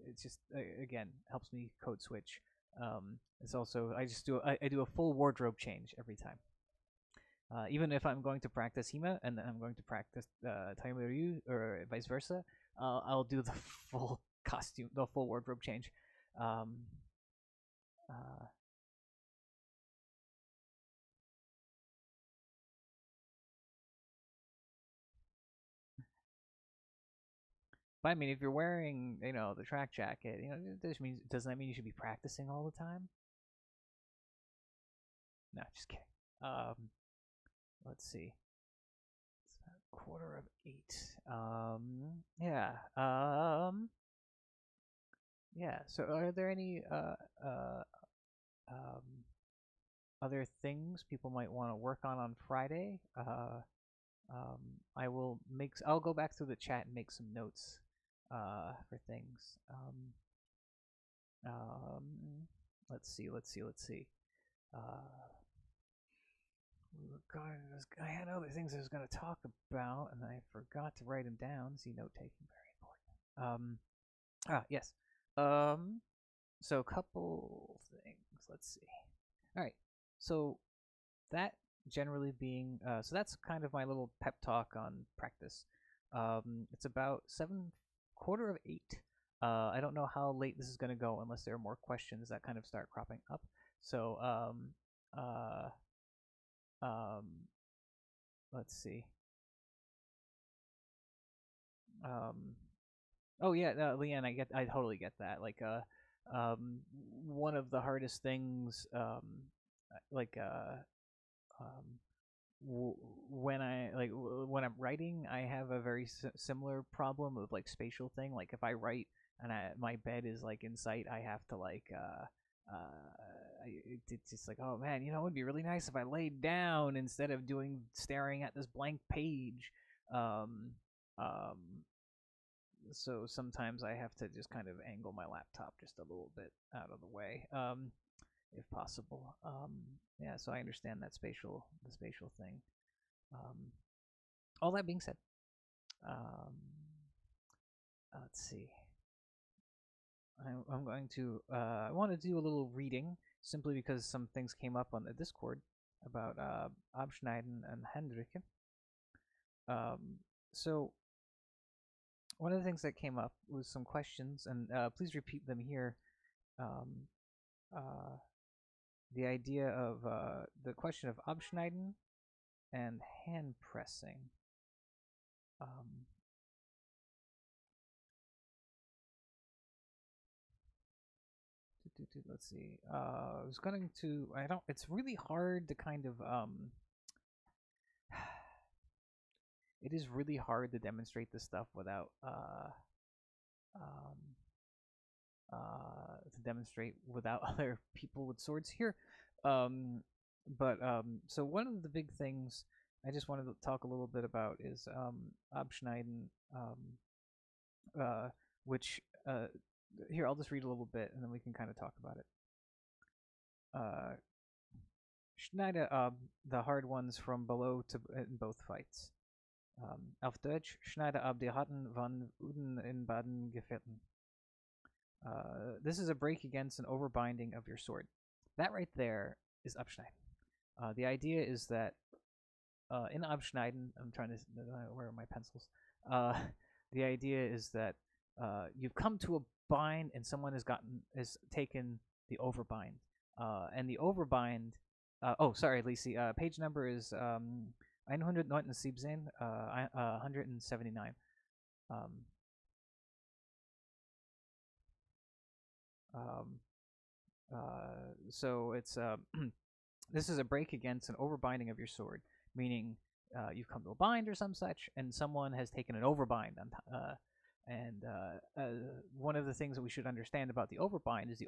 It's just again helps me code switch. It's also I do a full wardrobe change every time. Even if I'm going to practice HEMA and then I'm going to practice Taimuryu or vice versa, I'll do the full costume, the full wardrobe change. Um, uh, but I mean, if you're wearing, the track jacket, this means doesn't that mean you should be practicing all the time? No, just kidding. Um, let's see. It's about 7:45. Yeah. Yeah. So, are there any um, other things people might want to work on Friday? I'll go back through the chat and make some notes for things. Um, let's see. Uh, I had other things I was going to talk about, and I forgot to write them down. See, note taking, very important. Yes. So a couple things. Let's see. All right. So that generally being, so that's kind of my little pep talk on practice. It's about 7:15. I don't know how late this is going to go unless there are more questions that kind of start cropping up. So, uh, um, let's see. Um, oh yeah, no, Leanne, I totally get that. Like, one of the hardest things, like, um, when I'm writing, I have a very similar problem of like spatial thing. Like if I write and my bed is like in sight, I have to like it's just like, oh man, it would be really nice if I laid down instead of staring at this blank page. Um, um, so sometimes I have to just kind of angle my laptop just a little bit out of the way, if possible. Yeah, so I understand that the spatial thing. Um, all that being said, um, let's see. I'm going to. I want to do a little reading simply because some things came up on the Discord about Abschneiden and Hendricken. So one of the things that came up was some questions, and please repeat them here. Um, uh, the idea of the question of Abschneiden and hand pressing. Um, let's see. I was going to. I don't. It's really hard to kind of. It is really hard to demonstrate this stuff without um, to demonstrate without other people with swords here. So one of the big things I just wanted to talk a little bit about is Abschneiden, uh, which here I'll just read a little bit and then we can kind of talk about it. Schneide ab, the hard ones from below to in both fights. Auf Deutsch, schneide ab die harten von Uden in Baden gefährten. This is a break against an overbinding of your sword. That right there is Abschneiden. The idea is that in Abschneiden, I'm trying to, where are my pencils? The idea is that you've come to a bind and someone has taken the overbind. And the overbind, sorry, Lacey, page number is 179, 179. So it's this is a break against an overbinding of your sword, meaning you've come to a bind or some such, and someone has taken an overbind. One of the things that we should understand about the overbind is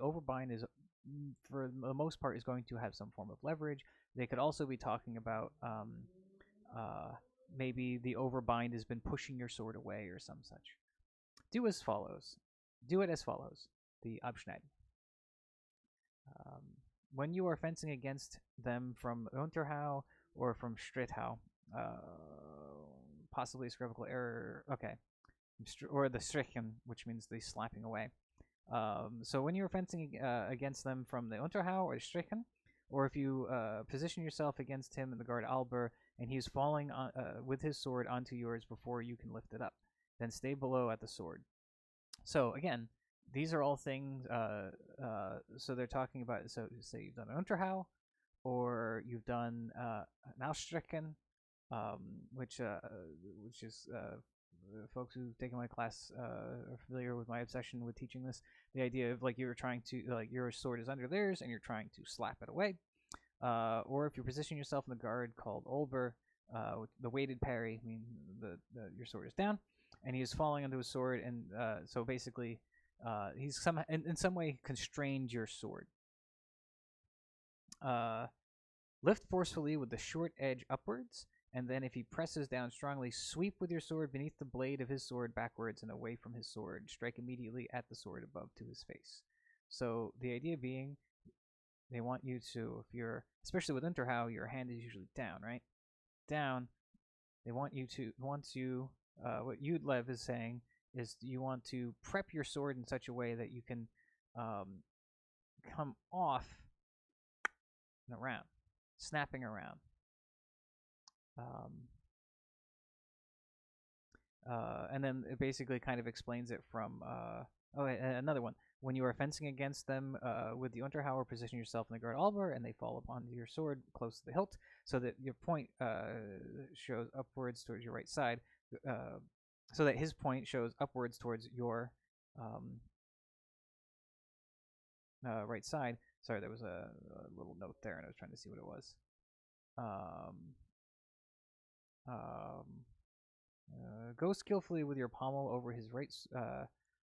for the most part, is going to have some form of leverage. They could also be talking about maybe the overbind has been pushing your sword away or some such. Do as follows. Do it as follows. The Abschneiden. When you are fencing against them from Unterhau or from Stritthau, possibly a scribal error. Okay, or the Strichen, which means the slapping away. So when you're fencing against them from the Unterhau or Strichen, or if you position yourself against him in the guard Alber and he's falling with his sword onto yours before you can lift it up, then stay below at the sword. So again, these are all things. So they're talking about. So say you've done an Unterhau, or you've done an Ausstrichen, which is folks who've taken my class are familiar with my obsession with teaching this. The idea of like you're trying to your sword is under theirs and you're trying to slap it away, or if you're positioning yourself in the guard called Olber, the weighted parry, I mean your sword is down and he is falling onto his sword, and so basically he's in some way constrained your sword. Lift forcefully with the short edge upwards, and then if he presses down strongly, sweep with your sword beneath the blade of his sword backwards and away from his sword. Strike immediately at the sword above to his face. So the idea being, they want you to, if you're, especially with Unterhau, your hand is usually down, right? Down. They want you to, what Udlev is saying is you want to prep your sword in such a way that you can come off and around, snapping around. And then it basically kind of explains it from another one. When you are fencing against them with the Unterhauer, position yourself in the guard Alber, and they fall upon your sword close to the hilt, so that your point shows upwards towards your right side, so that his point shows upwards towards your right side. Sorry, there was a little note there, and I was trying to see what it was. Go skillfully with your pommel over his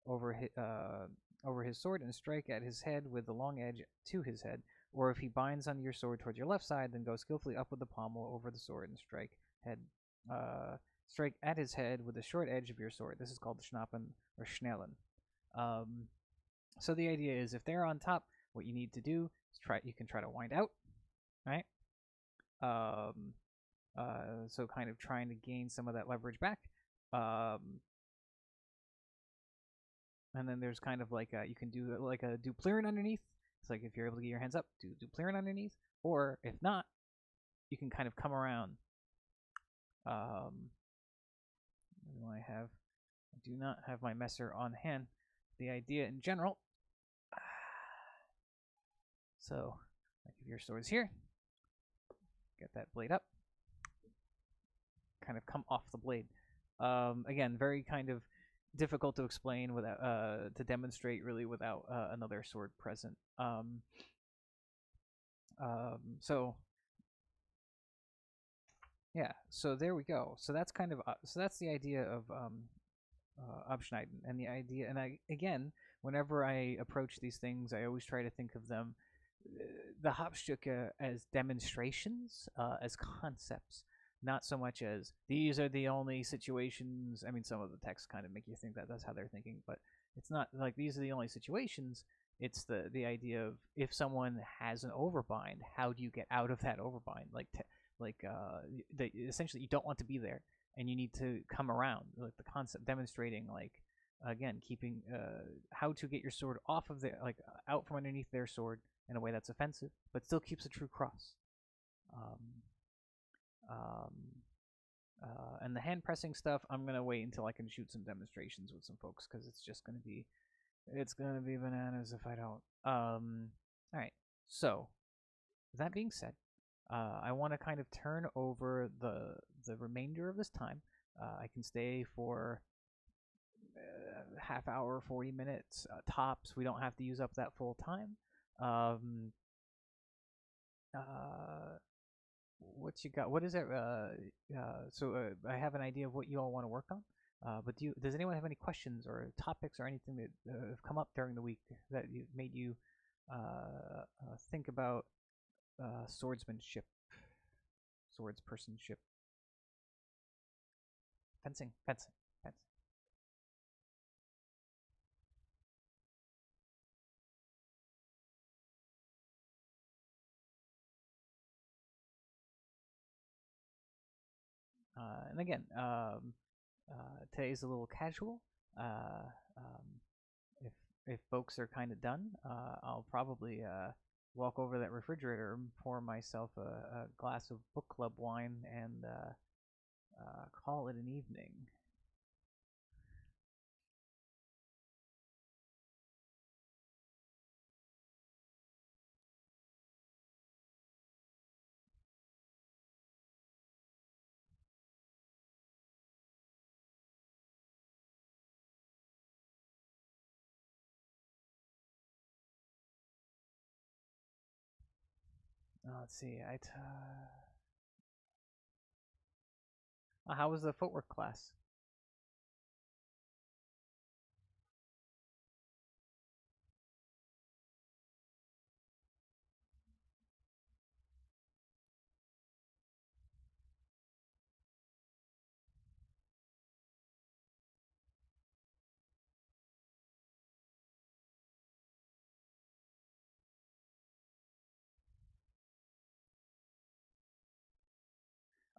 over his sword and strike at his head with the long edge to his head. Or if he binds on your sword towards your left side, then go skillfully up with the pommel over the sword and strike head strike at his head with the short edge of your sword. This is called schnappen or schnellen. So the idea is, if they're on top, what you need to do is you can try to wind out, right? So kind of trying to gain some of that leverage back. And then there's kind of like you can do like a duplirin underneath. It's like if you're able to get your hands up, do duplirin underneath, or if not, you can kind of come around. What do I have? I do not have my messer on hand. The idea in general. So, like if your sword's here, get that blade up, kind of come off the blade. Again, very kind of difficult to explain without to demonstrate really without another sword present. So yeah, so there we go. So that's kind of so that's the idea of Abschneiden, and the idea. And again, whenever I approach these things, I always try to think of them, the Hauptstücke, as demonstrations, as concepts, not so much as these are the only situations. I mean, some of the texts kind of make you think that that's how they're thinking, but it's not like these are the only situations. It's the idea of, if someone has an overbind, how do you get out of that overbind? Essentially you don't want to be there, and you need to come around. Like the concept demonstrating, like, again, keeping how to get your sword off of their, like, out from underneath their sword in a way that's offensive, but still keeps a true cross. And the hand pressing stuff, I'm gonna wait until I can shoot some demonstrations with some folks, because it's just gonna be bananas if I don't. All right. So that being said, I want to kind of turn over the remainder of this time. I can stay for half hour, 40 minutes tops. We don't have to use up that full time. What you got? What is it? So I have an idea of what you all want to work on. But does anyone have any questions or topics or anything that have come up during the week that made you think about swordsmanship, swordspersonship, fencing? And again, today's a little casual. If folks are kind of done, I'll probably walk over to that refrigerator and pour myself a glass of book club wine and call it an evening. Let's see. How was the footwork class?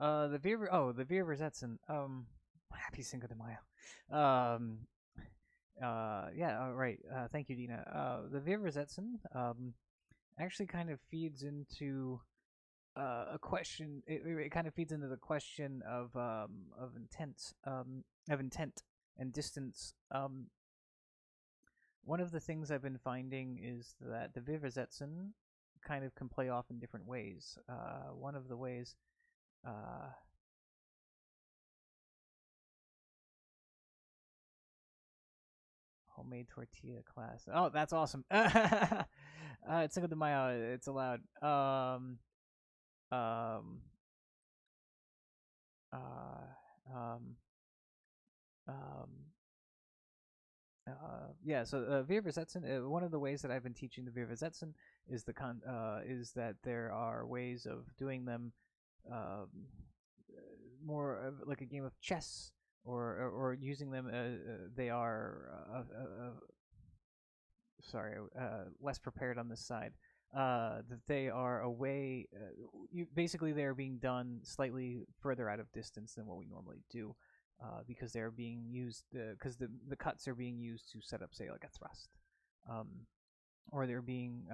The Vierversetzen. Happy Cinco de Mayo. Yeah, right. Thank you, Dina. The Vierversetzen actually kind of feeds into a question. It kind of feeds into the question of intent, and distance. One of the things I've been finding is that the Vierversetzen kind of can play off in different ways. One of the ways. Homemade tortilla class. Oh, that's awesome. It's Cinco de Mayo. It's allowed. Yeah. So Vierversetzen. One of the ways that I've been teaching the Vierversetzen is is that there are ways of doing them. more of like a game of chess, or using them they are sorry, less prepared on this side. That they are a way, basically they're being done slightly further out of distance than what we normally do, because they're being used, because the cuts are being used to set up, say, like a thrust, um, or they're being,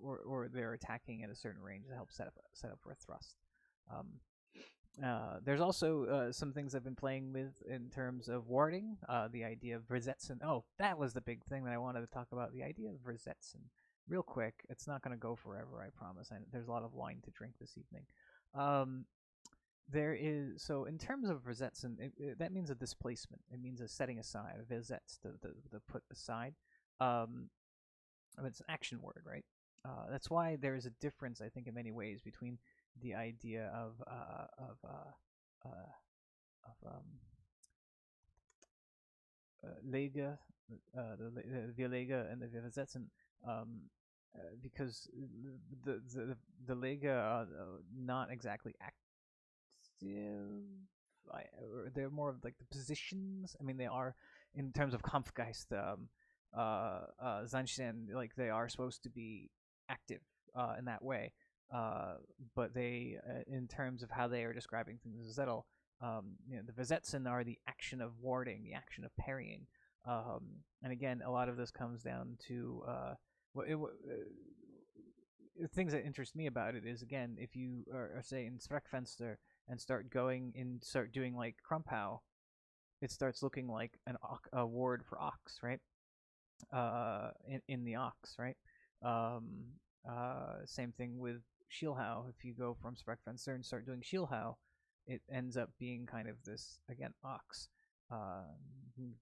or they're attacking at a certain range to help set up for a thrust. Um, there's also some things I've been playing with in terms of warding. The idea of Verzetzen. Oh, that was the big thing that I wanted to talk about. The idea of Verzetzen. Real quick. It's not going to go forever, I promise. There's a lot of wine to drink this evening. There is, so in terms of Verzetzen, that means a displacement. It means a setting aside. Verzetz, the put aside. It's an action word, right? That's why there is a difference, I think, in many ways between the idea of Lega, the Lega and the Versetzen, because the Lega are not exactly active. They're more of like the positions. I mean, they are in terms of Kampfgeist, Zanshin, like they are supposed to be active in that way. But they, in terms of how they are describing things as Zettel, the Versetzen are the action of warding, the action of parrying. And again, a lot of this comes down to things that interest me about it is, again, if you are say in Sprechfenster and start doing like Krumpau, it starts looking like a ward for Ox, right? In the Ox, right? Same thing with Shielhau. If you go from Sprechfenster and start doing Shielhau, it ends up being kind of this, again, Ox.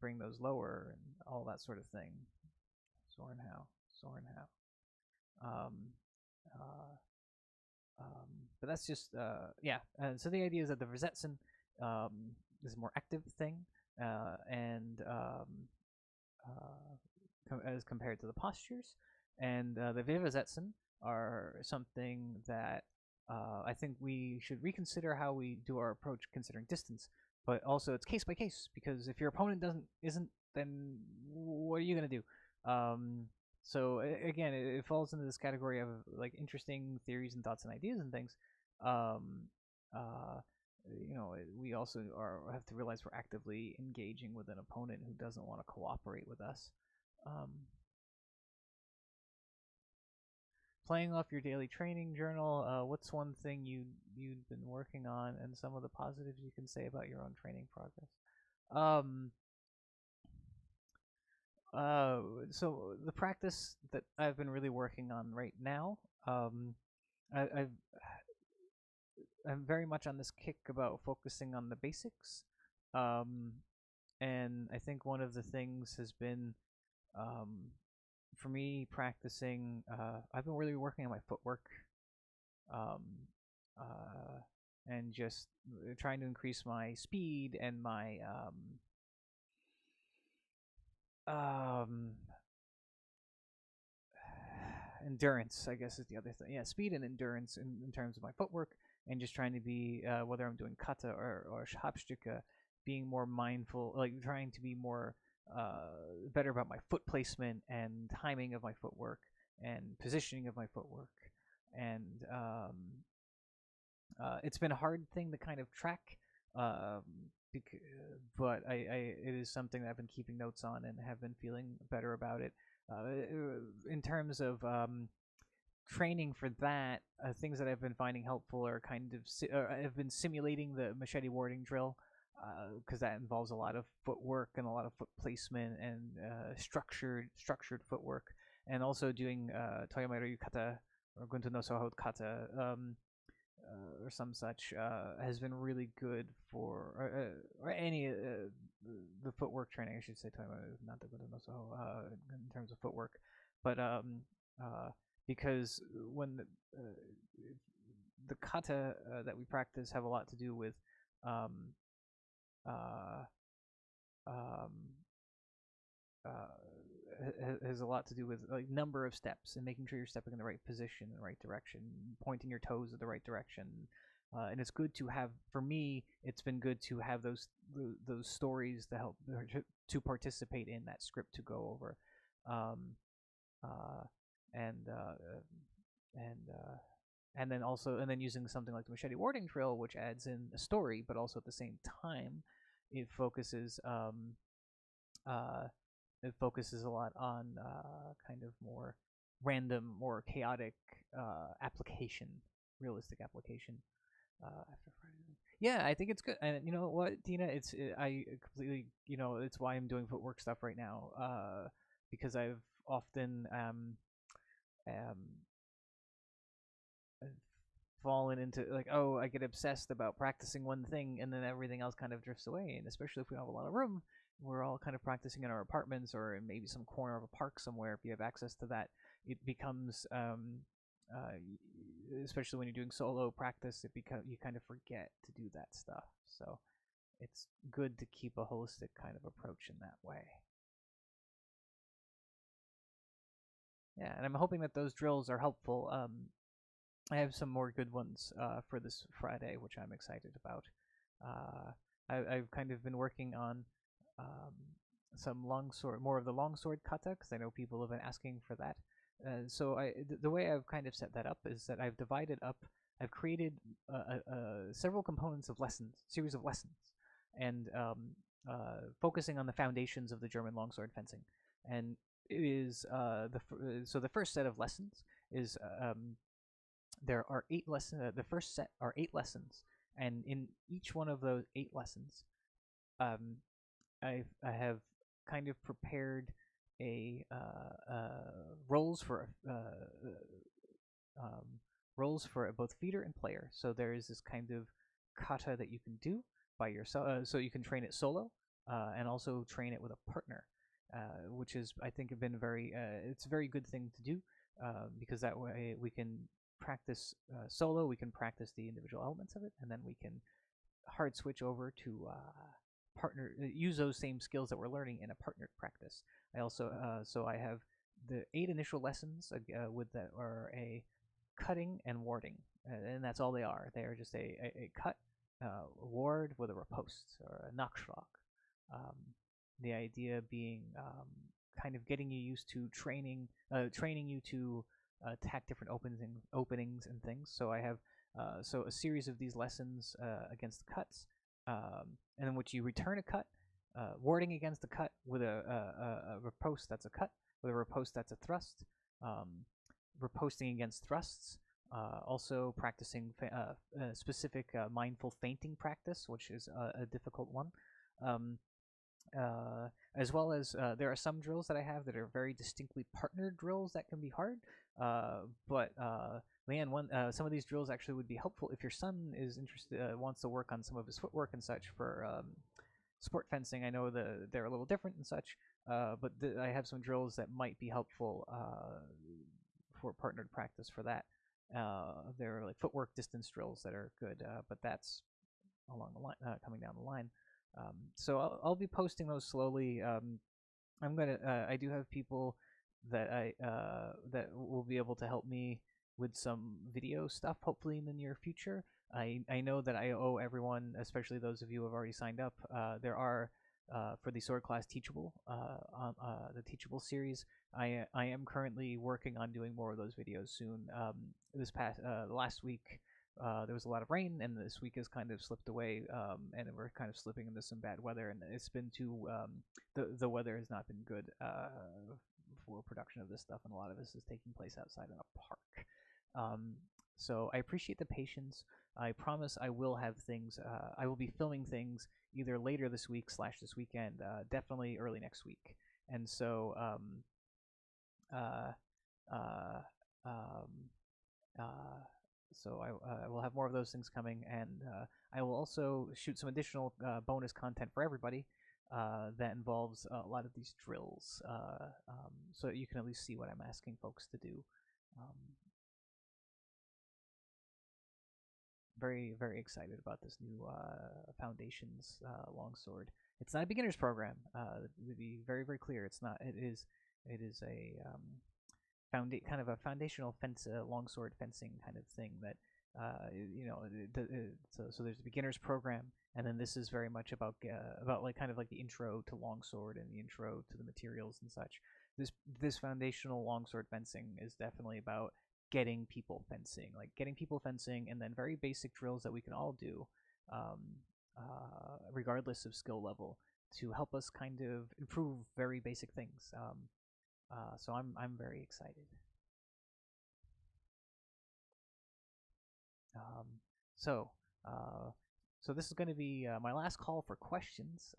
Bring those lower and all that sort of thing. Zornhau. But that's just, yeah. So the idea is that the Versetzen is a more active thing, and as compared to the postures. And the Vivazetzen are something that I think we should reconsider how we do our approach considering distance, but also it's case by case, because if your opponent isn't, then what are you gonna do? So again, it falls into this category of like interesting theories and thoughts and ideas and things. We also have to realize we're actively engaging with an opponent who doesn't want to cooperate with us. Playing off your daily training journal, what's one thing you'd been working on, and some of the positives you can say about your own training progress? So the practice that I've been really working on right now, I'm very much on this kick about focusing on the basics, and I think one of the things has been, for me, practicing. I've been really working on my footwork, and just trying to increase my speed and my endurance, I guess, is the other thing. Yeah, speed and endurance in terms of my footwork, and just trying to be, whether I'm doing kata or Habstücke, being more mindful, like trying to be more better about my foot placement and timing of my footwork and positioning of my footwork. And it's been a hard thing to kind of track, but it is something that I've been keeping notes on and have been feeling better about it. In terms of training for that, things that I've been finding helpful are kind of I've been simulating the machete warding drill, because that involves a lot of footwork and a lot of foot placement and structured footwork, and also doing Toyomaru Yukata or Gunto no Soho Kata, or some such, has been really good for or any the footwork training, I should say, not the Gunto no Soho, in terms of footwork, but because when the kata that we practice have a lot to do with has a lot to do with like number of steps and making sure you're stepping in the right position, in the right direction, pointing your toes in the right direction, and it's good to have. For me, it's been good to have those stories to help to participate in that script to go over, um, uh, and and and then also and then using something like the machete warding drill, which adds in a story, but also at the same time, it focuses uh, it focuses a lot on kind of more random, more chaotic application, realistic application. After Friday. Yeah, I think it's good. And you know what, Dina? I completely, it's why I'm doing footwork stuff right now. Because I've often um fallen into like, oh, I get obsessed about practicing one thing and then everything else kind of drifts away. And especially if we have a lot of room, we're all kind of practicing in our apartments or in maybe some corner of a park somewhere. If you have access to that, it becomes uh, especially when you're doing solo practice, you kind of forget to do that stuff. So it's good to keep a holistic kind of approach in that way. Yeah, and I'm hoping that those drills are helpful. I have some more good ones for this Friday, which I'm excited about. I've kind of been working on um, some longsword, more of the longsword kata, because I know people have been asking for that. The way I've kind of set that up is that I've divided up. I've created several components of lessons, series of lessons, and focusing on the foundations of the German longsword fencing. And it is so the first set of lessons is there are 8 lessons. The first set are 8 lessons, and in each one of those 8 lessons, um, I have kind of prepared a um, roles for both feeder and player. So there is this kind of kata that you can do by yourself. So you can train it solo, and also train it with a partner, which is I think have been it's a very good thing to do, because that way we can practice solo, we can practice the individual elements of it, and then we can hard switch over to partner use those same skills that we're learning in a partnered practice. I also so I have the 8 initial lessons with that are a cutting and warding, and that's all they are. They are just a cut, ward with a riposte or a Nachschlag. Um, the idea being kind of getting you used to training you to attack different openings and things. So I have a series of these lessons against cuts, and in which you return a cut, warding against a cut with a riposte that's a cut, with a riposte that's a thrust, riposting against thrusts, also practicing specific mindful feinting practice, which is a difficult one. Um, as well as there are some drills that I have that are very distinctly partnered drills that can be hard. But man, some of these drills actually would be helpful if your son is interested, wants to work on some of his footwork and such for sport fencing. I know they're a little different and such, but I have some drills that might be helpful for partnered practice for that. They're like footwork distance drills that are good, but that's along the line, coming down the line. So I'll be posting those slowly. I do have people that that will be able to help me with some video stuff, hopefully in the near future. I know that I owe everyone, especially those of you who have already signed up. There are for the sword class teachable on the teachable series. I am currently working on doing more of those videos soon. Last week there was a lot of rain, and this week has kind of slipped away, and we're kind of slipping into some bad weather, and it's been too the weather has not been good for production of this stuff, and a lot of this is taking place outside in a park. So I appreciate the patience. I promise I will have things. I will be filming things either later this week / this weekend, definitely early next week, and so uh, uh, um, so I will have more of those things coming, and I will also shoot some additional bonus content for everybody that involves a lot of these drills, so you can at least see what I'm asking folks to do. Um, very excited about this new Foundations longsword. It's not a beginner's program. To be very clear, it's not. It is a kind of a foundational longsword fencing kind of thing that so there's the beginners program, and then this is very much about like kind of like the intro to longsword and the intro to the materials and such. This foundational longsword fencing is definitely about getting people fencing, and then very basic drills that we can all do, um, regardless of skill level, to help us kind of improve very basic things. So I'm very excited. Um, so uh, so this is going to be my last call for questions.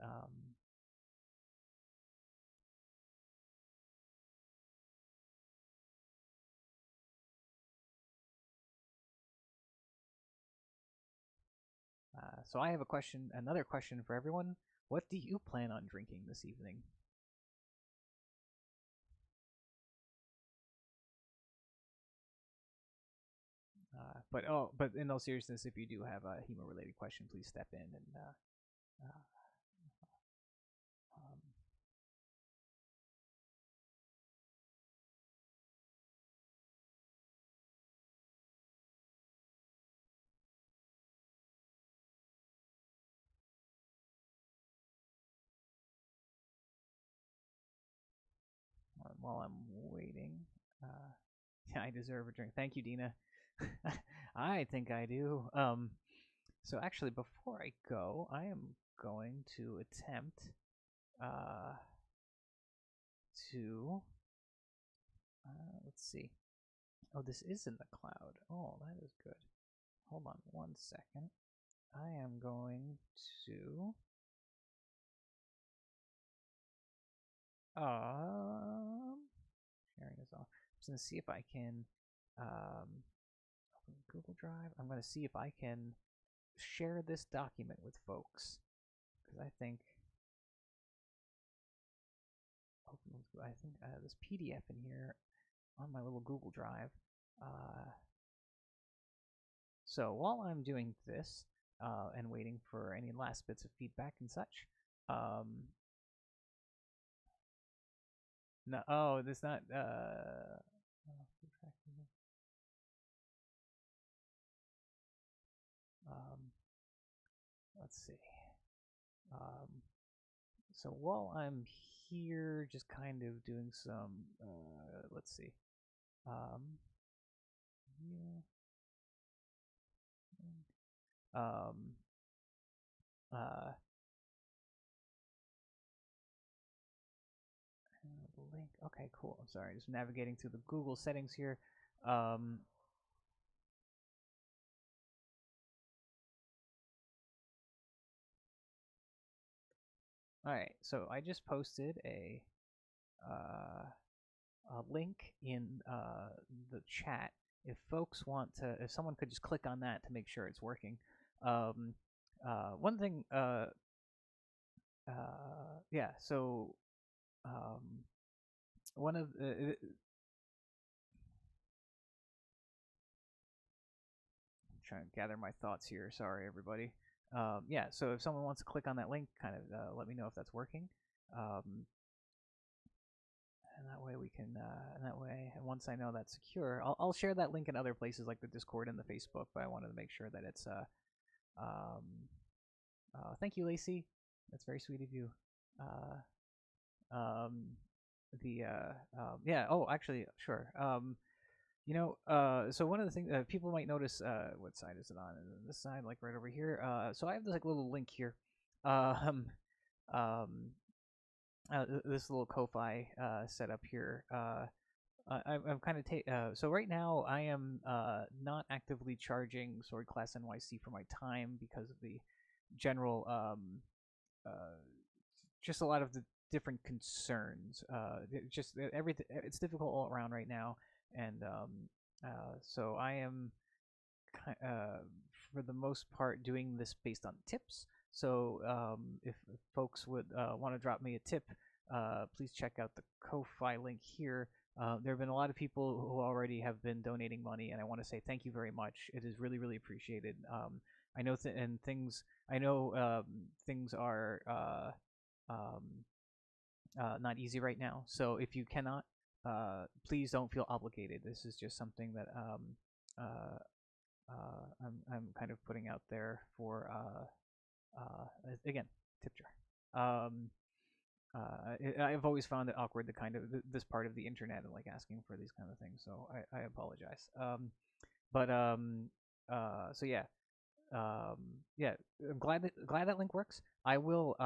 So I have another question for everyone. What do you plan on drinking this evening? But in all seriousness, if you do have a HEMA related question, please step in and uh, um, while I'm waiting. Uh, yeah, I deserve a drink. Thank you, Dina. I think I do. So actually, before I go, I am going to attempt uh, to let's see. Oh, this is in the cloud. Oh, that is good. Hold on 1 second. I am going to sharing this off. I'm just gonna see if I can open Google Drive. I'm gonna see if I can share this document with folks, because I think this PDF in here on my little Google Drive. Uh, so while I'm doing this and waiting for any last bits of feedback and such, no, oh, this not. Um, let's see. Um, so while I'm here, just kind of doing some. Let's see. Yeah. Um, uh, link. Okay, cool. I'm sorry. Just navigating through the Google settings here. Um, all right. So I just posted a link in the chat. If folks want to, if someone could just click on that to make sure it's working. Um, one thing. Yeah. So um, one of trying to gather my thoughts here. Sorry, everybody. Yeah, so if someone wants to click on that link, kind of let me know if that's working. And that way we can, and that way, and once I know that's secure, I'll share that link in other places like the Discord and the Facebook, but I wanted to make sure that it's, thank you, Lacey. That's very sweet of you. Um, yeah, oh, actually, sure. So one of the things people might notice, what side is it on? This side, like right over here. So I have this like little link here, um, um, this little Ko-fi setup here. I'm kind of so right now I am not actively charging Sword Class NYC for my time because of the general uh, just a lot of the different concerns. Just everything. It's difficult all around right now, and so I am, for the most part, doing this based on tips. So if folks would want to drop me a tip, please check out the Ko-fi link here. There have been a lot of people who already have been donating money, and I want to say thank you very much. It is really, really appreciated. I know, and things. I know things are um, not easy right now. So if you cannot, please don't feel obligated. This is just something that I'm kind of putting out there for again, tip jar. I've always found it awkward, the kind of this part of the internet and like asking for these kind of things. So I apologize. But so yeah, yeah. I'm glad that link works. I will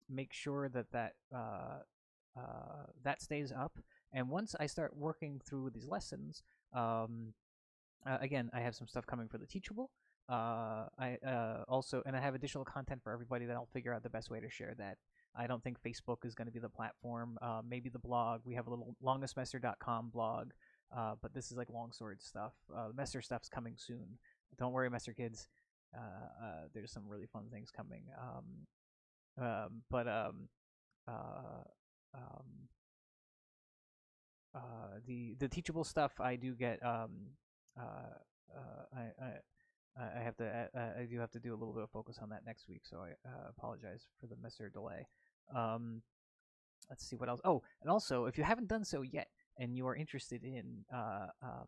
make sure that that stays up. And once I start working through these lessons, um, again, I have some stuff coming for the Teachable. I also, and I have additional content for everybody that I'll figure out the best way to share that. I don't think Facebook is going to be the platform. Maybe the blog. We have a little longestmester.com blog, but this is like longsword stuff. Messer stuff's coming soon. Don't worry, Messer kids. There's some really fun things coming. But uh, um, the Teachable stuff I do get. I have to I do have to do a little bit of focus on that next week, so I apologize for the Messer delay. Um, let's see what else. Oh, and also, if you haven't done so yet, and you are interested in uh, uh,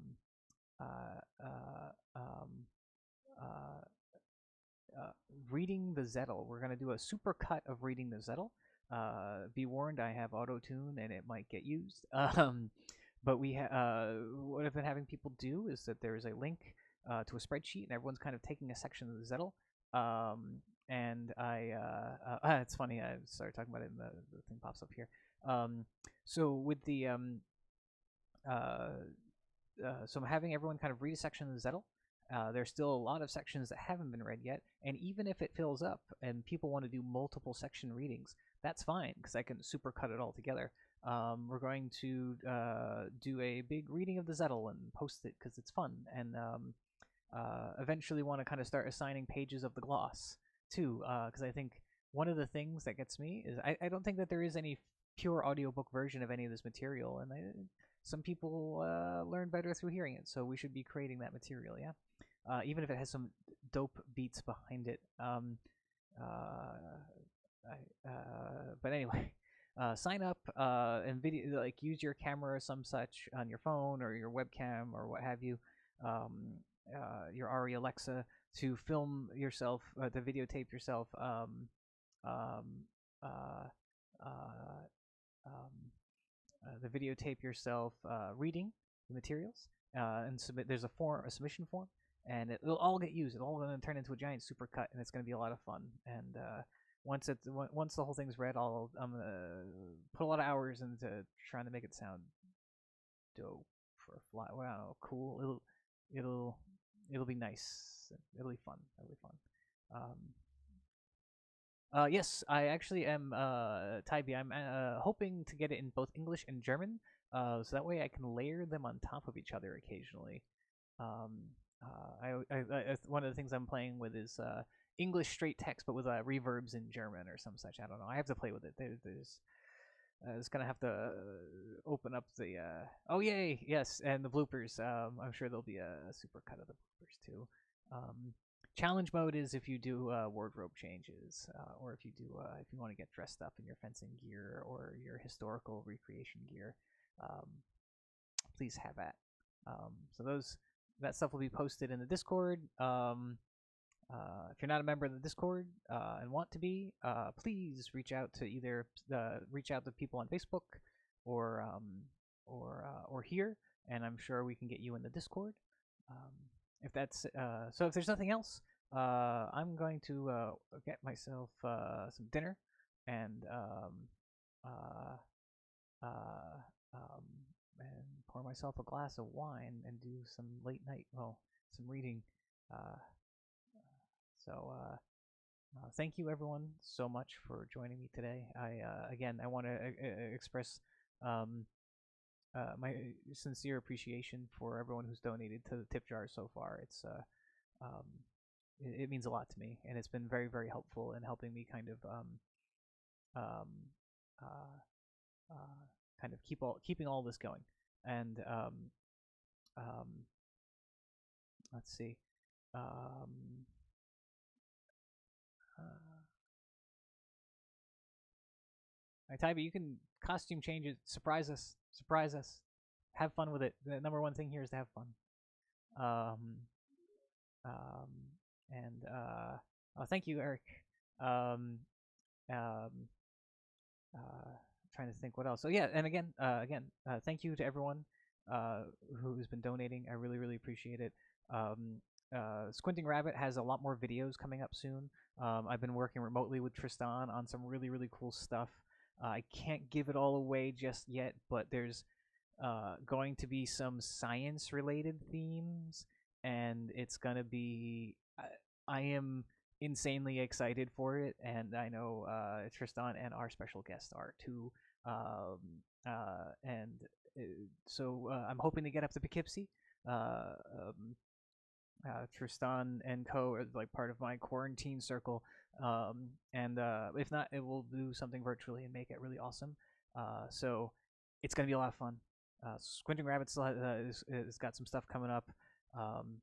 um, uh, reading the Zettel, we're gonna do a super cut of reading the Zettel. Be warned, I have auto tune and it might get used. But what I've been having people do is that there's a link to a spreadsheet, and everyone's kind of taking a section of the Zettel. And it's funny. I started talking about it, and the thing pops up here. So with the so I'm having everyone kind of read a section of the Zettel. There's still a lot of sections that haven't been read yet, and even if it fills up and people want to do multiple section readings, that's fine because I can super cut it all together. We're going to do a big reading of the Zettel and post it because it's fun, and eventually want to kind of start assigning pages of the gloss too, because I think one of the things that gets me is I don't think that there is any pure audiobook version of any of this material, and some people learn better through hearing it, so we should be creating that material, yeah? Even if it has some dope beats behind it. But anyway, sign up and video, like use your camera or some such on your phone or your webcam or what have you, your Ari Alexa, to film yourself, to videotape yourself. Uh, uh, the videotape yourself reading the materials and submit. There's a submission form, and it'll all get used. It'll all going to turn into a giant supercut, and it's going to be a lot of fun. And once the whole thing's read, I'm gonna put a lot of hours into trying to make it sound dope for a fly. Wow, cool. It'll be nice. It'll be fun. It'll be fun. Yes, I actually am, Tybee. I'm hoping to get it in both English and German, so that way I can layer them on top of each other occasionally. One of the things I'm playing with is English straight text, but with reverbs in German or some such. I don't know. I have to play with it. There's just gonna have to open up the. Oh yay! Yes, and the bloopers. I'm sure there'll be a super cut of the bloopers too. Challenge mode is if you do wardrobe changes, or if you want to get dressed up in your fencing gear or your historical recreation gear. Please have at. So that stuff will be posted in the Discord. If you're not a member of the Discord and want to be, please reach out to people on Facebook or here, and I'm sure we can get you in the Discord. If that's so, if there's nothing else, I'm going to get myself some dinner and and pour myself a glass of wine and do some late night, some reading. So thank you everyone so much for joining me today. I want to express my sincere appreciation for everyone who's donated to the tip jar so far. It means a lot to me, and it's been very, very helpful in helping me kind of keeping all this going. And let's see. Tybee, you can costume change it, surprise us, have fun with it. The number one thing here is to have fun. Um, and thank you, Eric. Um, um, Trying to think what else. So yeah, and again, thank you to everyone who's been donating. I really, really appreciate it. Um, Squinting Rabbit has a lot more videos coming up soon. I've been working remotely with Tristan on some really, really cool stuff. I can't give it all away just yet, but there's going to be some science-related themes, and it's gonna be. I am insanely excited for it, and I know Tristan and our special guest are too. And so I'm hoping to get up to Poughkeepsie. Uh, um, Tristan and Co are like part of my quarantine circle, and if not, it will do something virtually and make it really awesome. So it's gonna be a lot of fun. Squinting Rabbit still has got some stuff coming up.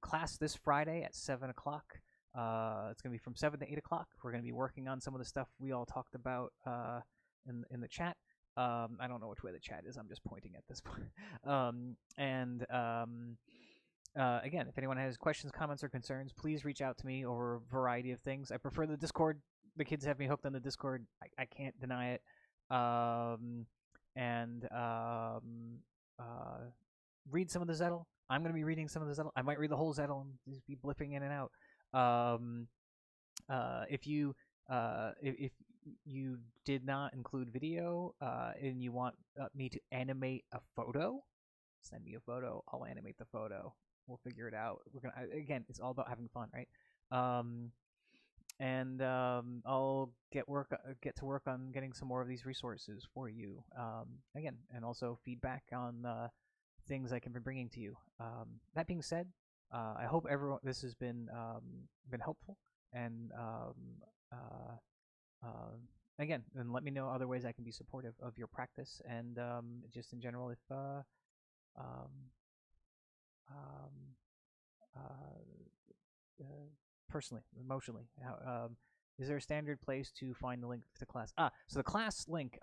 Class this Friday at 7 o'clock. It's gonna be from 7 to 8 o'clock. We're gonna be working on some of the stuff we all talked about in the chat. I don't know which way the chat is. I'm just pointing at this point. Again, if anyone has questions, comments, or concerns, please reach out to me over a variety of things. I prefer the Discord. The kids have me hooked on the Discord. I can't deny it. Read some of the Zettel. I'm going to be reading some of the Zettel. I might read the whole Zettel and just be blipping in and out. If you did not include video and you want me to animate a photo, send me a photo. I'll animate the photo. We'll figure it out. We're gonna again. It's all about having fun, right? I'll get to work on getting some more of these resources for you. Again, and also feedback on things I can be bringing to you. That being said, I hope everyone this has been helpful, and again, and let me know other ways I can be supportive of your practice, and just in general, if personally, emotionally, is there a standard place to find the link to class? So the class link,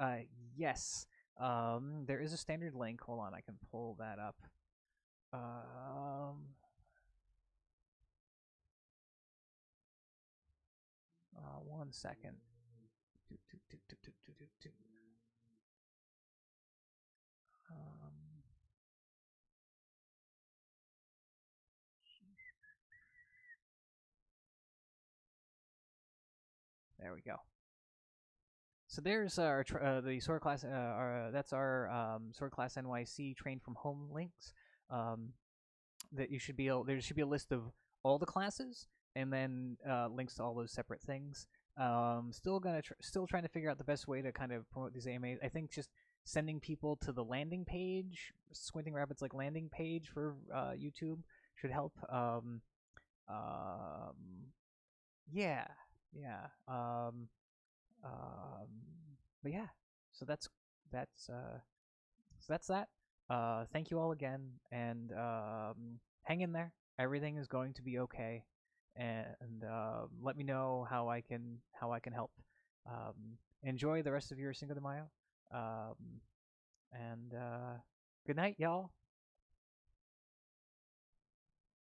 yes, there is a standard link. Hold on, I can pull that up. 1 second. There we go. So there's our the sword class. That's our sword class NYC train from home links. That you should be able. There should be a list of all the classes, and then links to all those separate things. Still trying to figure out the best way to kind of promote these AMAs. I think just sending people to the landing page, Squinting Rabbit's like landing page for YouTube should help. Yeah. But yeah, so that's that. Thank you all again, and hang in there. Everything is going to be okay, and let me know how I can help. Enjoy the rest of your Cinco de Mayo, and good night, y'all.